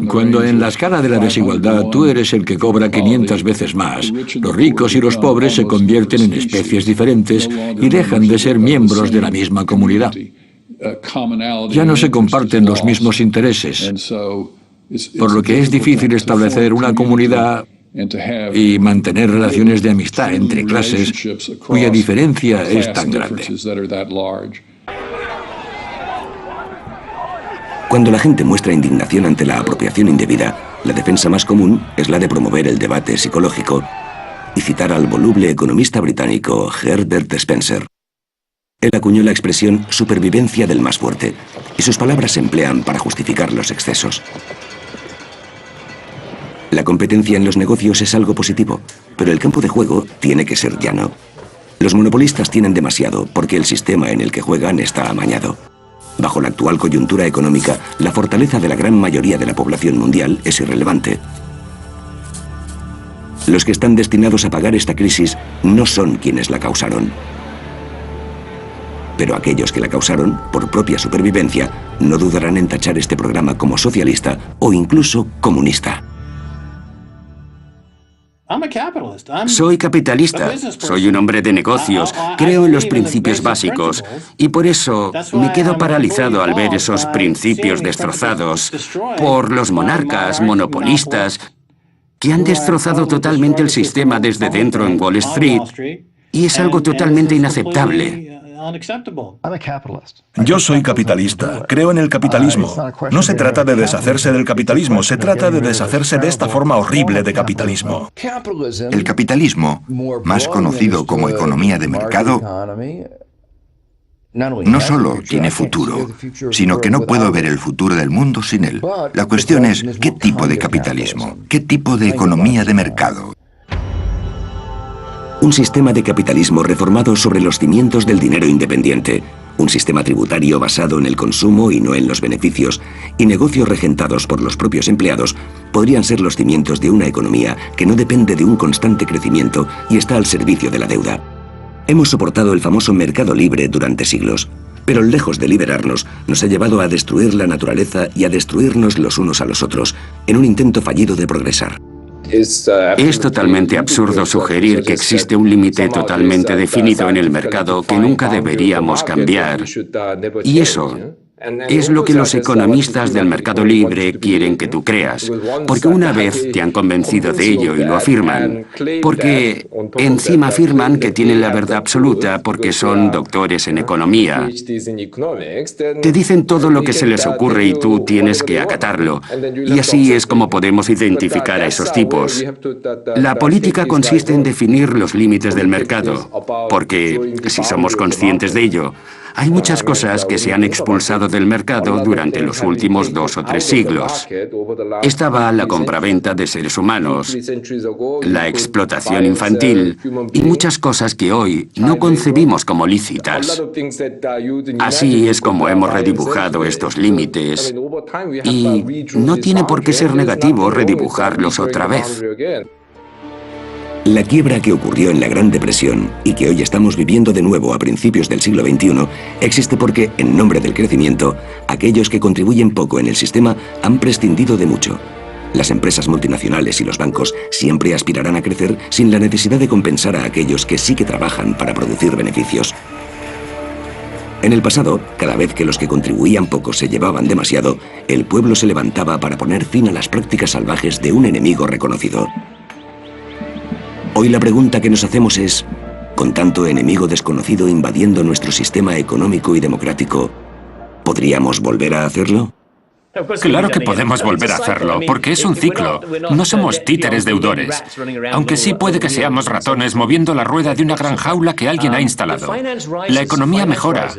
Cuando en la escala de la desigualdad tú eres el que cobra 500 veces más, los ricos y los pobres se convierten en especies diferentes y dejan de ser miembros de la misma comunidad. Ya no se comparten los mismos intereses, por lo que es difícil establecer una comunidad y mantener relaciones de amistad entre clases cuya diferencia es tan grande. Cuando la gente muestra indignación ante la apropiación indebida, la defensa más común es la de promover el debate psicológico y citar al voluble economista británico Herbert Spencer. Él acuñó la expresión supervivencia del más fuerte, y sus palabras se emplean para justificar los excesos. La competencia en los negocios es algo positivo, pero el campo de juego tiene que ser llano. Los monopolistas tienen demasiado porque el sistema en el que juegan está amañado. Bajo la actual coyuntura económica, la fortaleza de la gran mayoría de la población mundial es irrelevante. Los que están destinados a pagar esta crisis no son quienes la causaron. Pero aquellos que la causaron, por propia supervivencia, no dudarán en tachar este programa como socialista o incluso comunista. Soy capitalista, soy un hombre de negocios, creo en los principios básicos y por eso me quedo paralizado al ver esos principios destrozados por los monarcas, monopolistas, que han destrozado totalmente el sistema desde dentro en Wall Street y es algo totalmente inaceptable. Yo soy capitalista, creo en el capitalismo. No se trata de deshacerse del capitalismo, se trata de deshacerse de esta forma horrible de capitalismo. El capitalismo, más conocido como economía de mercado, no solo tiene futuro, sino que no puedo ver el futuro del mundo sin él. La cuestión es, ¿qué tipo de capitalismo? ¿Qué tipo de economía de mercado? Un sistema de capitalismo reformado sobre los cimientos del dinero independiente, un sistema tributario basado en el consumo y no en los beneficios, y negocios regentados por los propios empleados, podrían ser los cimientos de una economía que no depende de un constante crecimiento y está al servicio de la deuda. Hemos soportado el famoso mercado libre durante siglos, pero lejos de liberarnos, nos ha llevado a destruir la naturaleza y a destruirnos los unos a los otros, en un intento fallido de progresar. Es totalmente absurdo sugerir que existe un límite totalmente definido en el mercado que nunca deberíamos cambiar. Y eso es lo que los economistas del mercado libre quieren que tú creas, porque una vez te han convencido de ello y lo afirman, porque encima afirman que tienen la verdad absoluta porque son doctores en economía. Te dicen todo lo que se les ocurre y tú tienes que acatarlo. Y así es como podemos identificar a esos tipos. La política consiste en definir los límites del mercado, porque si somos conscientes de ello, hay muchas cosas que se han expulsado del mercado durante los últimos 2 o 3 siglos. Estaba la compraventa de seres humanos, la explotación infantil y muchas cosas que hoy no concebimos como lícitas. Así es como hemos redibujado estos límites y no tiene por qué ser negativo redibujarlos otra vez. La quiebra que ocurrió en la Gran Depresión y que hoy estamos viviendo de nuevo a principios del siglo XXI existe porque, en nombre del crecimiento, aquellos que contribuyen poco en el sistema han prescindido de mucho. Las empresas multinacionales y los bancos siempre aspirarán a crecer sin la necesidad de compensar a aquellos que sí que trabajan para producir beneficios. En el pasado, cada vez que los que contribuían poco se llevaban demasiado, el pueblo se levantaba para poner fin a las prácticas salvajes de un enemigo reconocido. Hoy la pregunta que nos hacemos es, con tanto enemigo desconocido invadiendo nuestro sistema económico y democrático, ¿podríamos volver a hacerlo? Claro que podemos volver a hacerlo, porque es un ciclo. No somos títeres deudores. Aunque sí puede que seamos ratones moviendo la rueda de una gran jaula que alguien ha instalado. La economía mejora.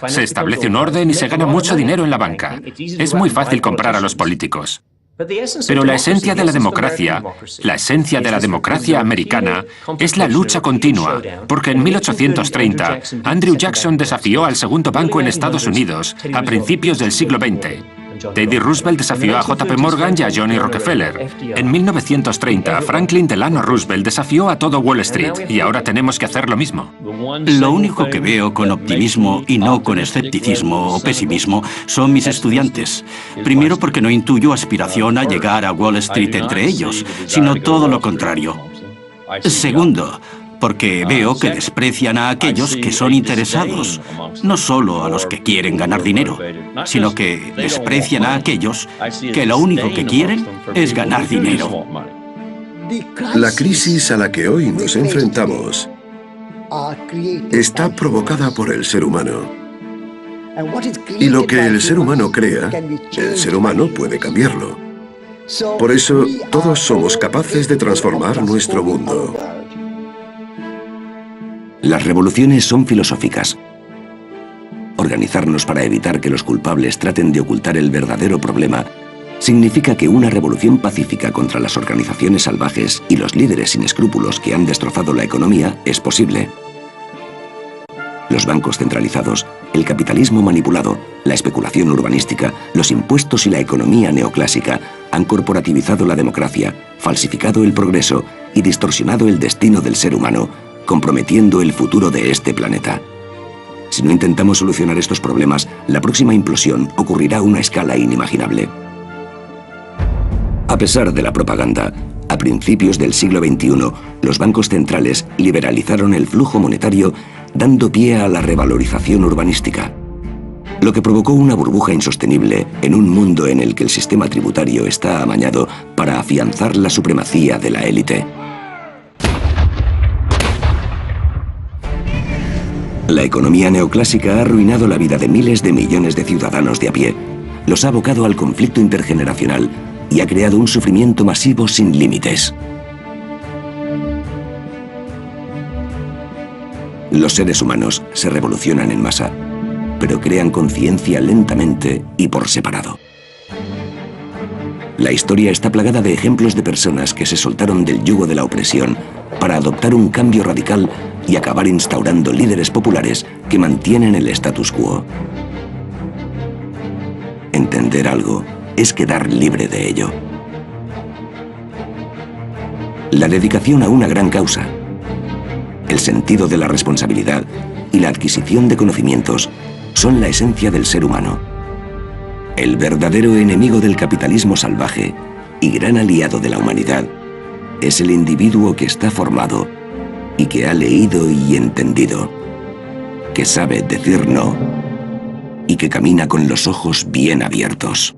Se establece un orden y se gana mucho dinero en la banca. Es muy fácil comprar a los políticos. Pero la esencia de la democracia americana, es la lucha continua, porque en 1830 Andrew Jackson desafió al segundo banco en Estados Unidos a principios del siglo XX. Teddy Roosevelt desafió a J.P. Morgan y a Johnny Rockefeller. En 1930, Franklin Delano Roosevelt desafió a todo Wall Street, y ahora tenemos que hacer lo mismo. Lo único que veo con optimismo y no con escepticismo o pesimismo son mis estudiantes. Primero, porque no intuyo aspiración a llegar a Wall Street entre ellos, sino todo lo contrario. Segundo, porque veo que desprecian a aquellos que son interesados, no solo a los que quieren ganar dinero, sino que desprecian a aquellos que lo único que quieren es ganar dinero. La crisis a la que hoy nos enfrentamos está provocada por el ser humano. Y lo que el ser humano crea, el ser humano puede cambiarlo. Por eso, todos somos capaces de transformar nuestro mundo. Las revoluciones son filosóficas. Organizarnos para evitar que los culpables traten de ocultar el verdadero problema significa que una revolución pacífica contra las organizaciones salvajes y los líderes sin escrúpulos que han destrozado la economía es posible. Los bancos centralizados, el capitalismo manipulado, la especulación urbanística, los impuestos y la economía neoclásica han corporativizado la democracia, falsificado el progreso y distorsionado el destino del ser humano, comprometiendo el futuro de este planeta. Si no intentamos solucionar estos problemas, la próxima implosión ocurrirá a una escala inimaginable. A pesar de la propaganda, a principios del siglo XXI, los bancos centrales liberalizaron el flujo monetario, dando pie a la revalorización urbanística, lo que provocó una burbuja insostenible en un mundo en el que el sistema tributario está amañado para afianzar la supremacía de la élite. La economía neoclásica ha arruinado la vida de miles de millones de ciudadanos de a pie, los ha abocado al conflicto intergeneracional y ha creado un sufrimiento masivo sin límites. Los seres humanos se revolucionan en masa, pero crean conciencia lentamente y por separado. La historia está plagada de ejemplos de personas que se soltaron del yugo de la opresión para adoptar un cambio radical y acabar instaurando líderes populares que mantienen el status quo. Entender algo es quedar libre de ello. La dedicación a una gran causa, el sentido de la responsabilidad y la adquisición de conocimientos son la esencia del ser humano. El verdadero enemigo del capitalismo salvaje y gran aliado de la humanidad es el individuo que está formado y que ha leído y entendido, que sabe decir no y que camina con los ojos bien abiertos.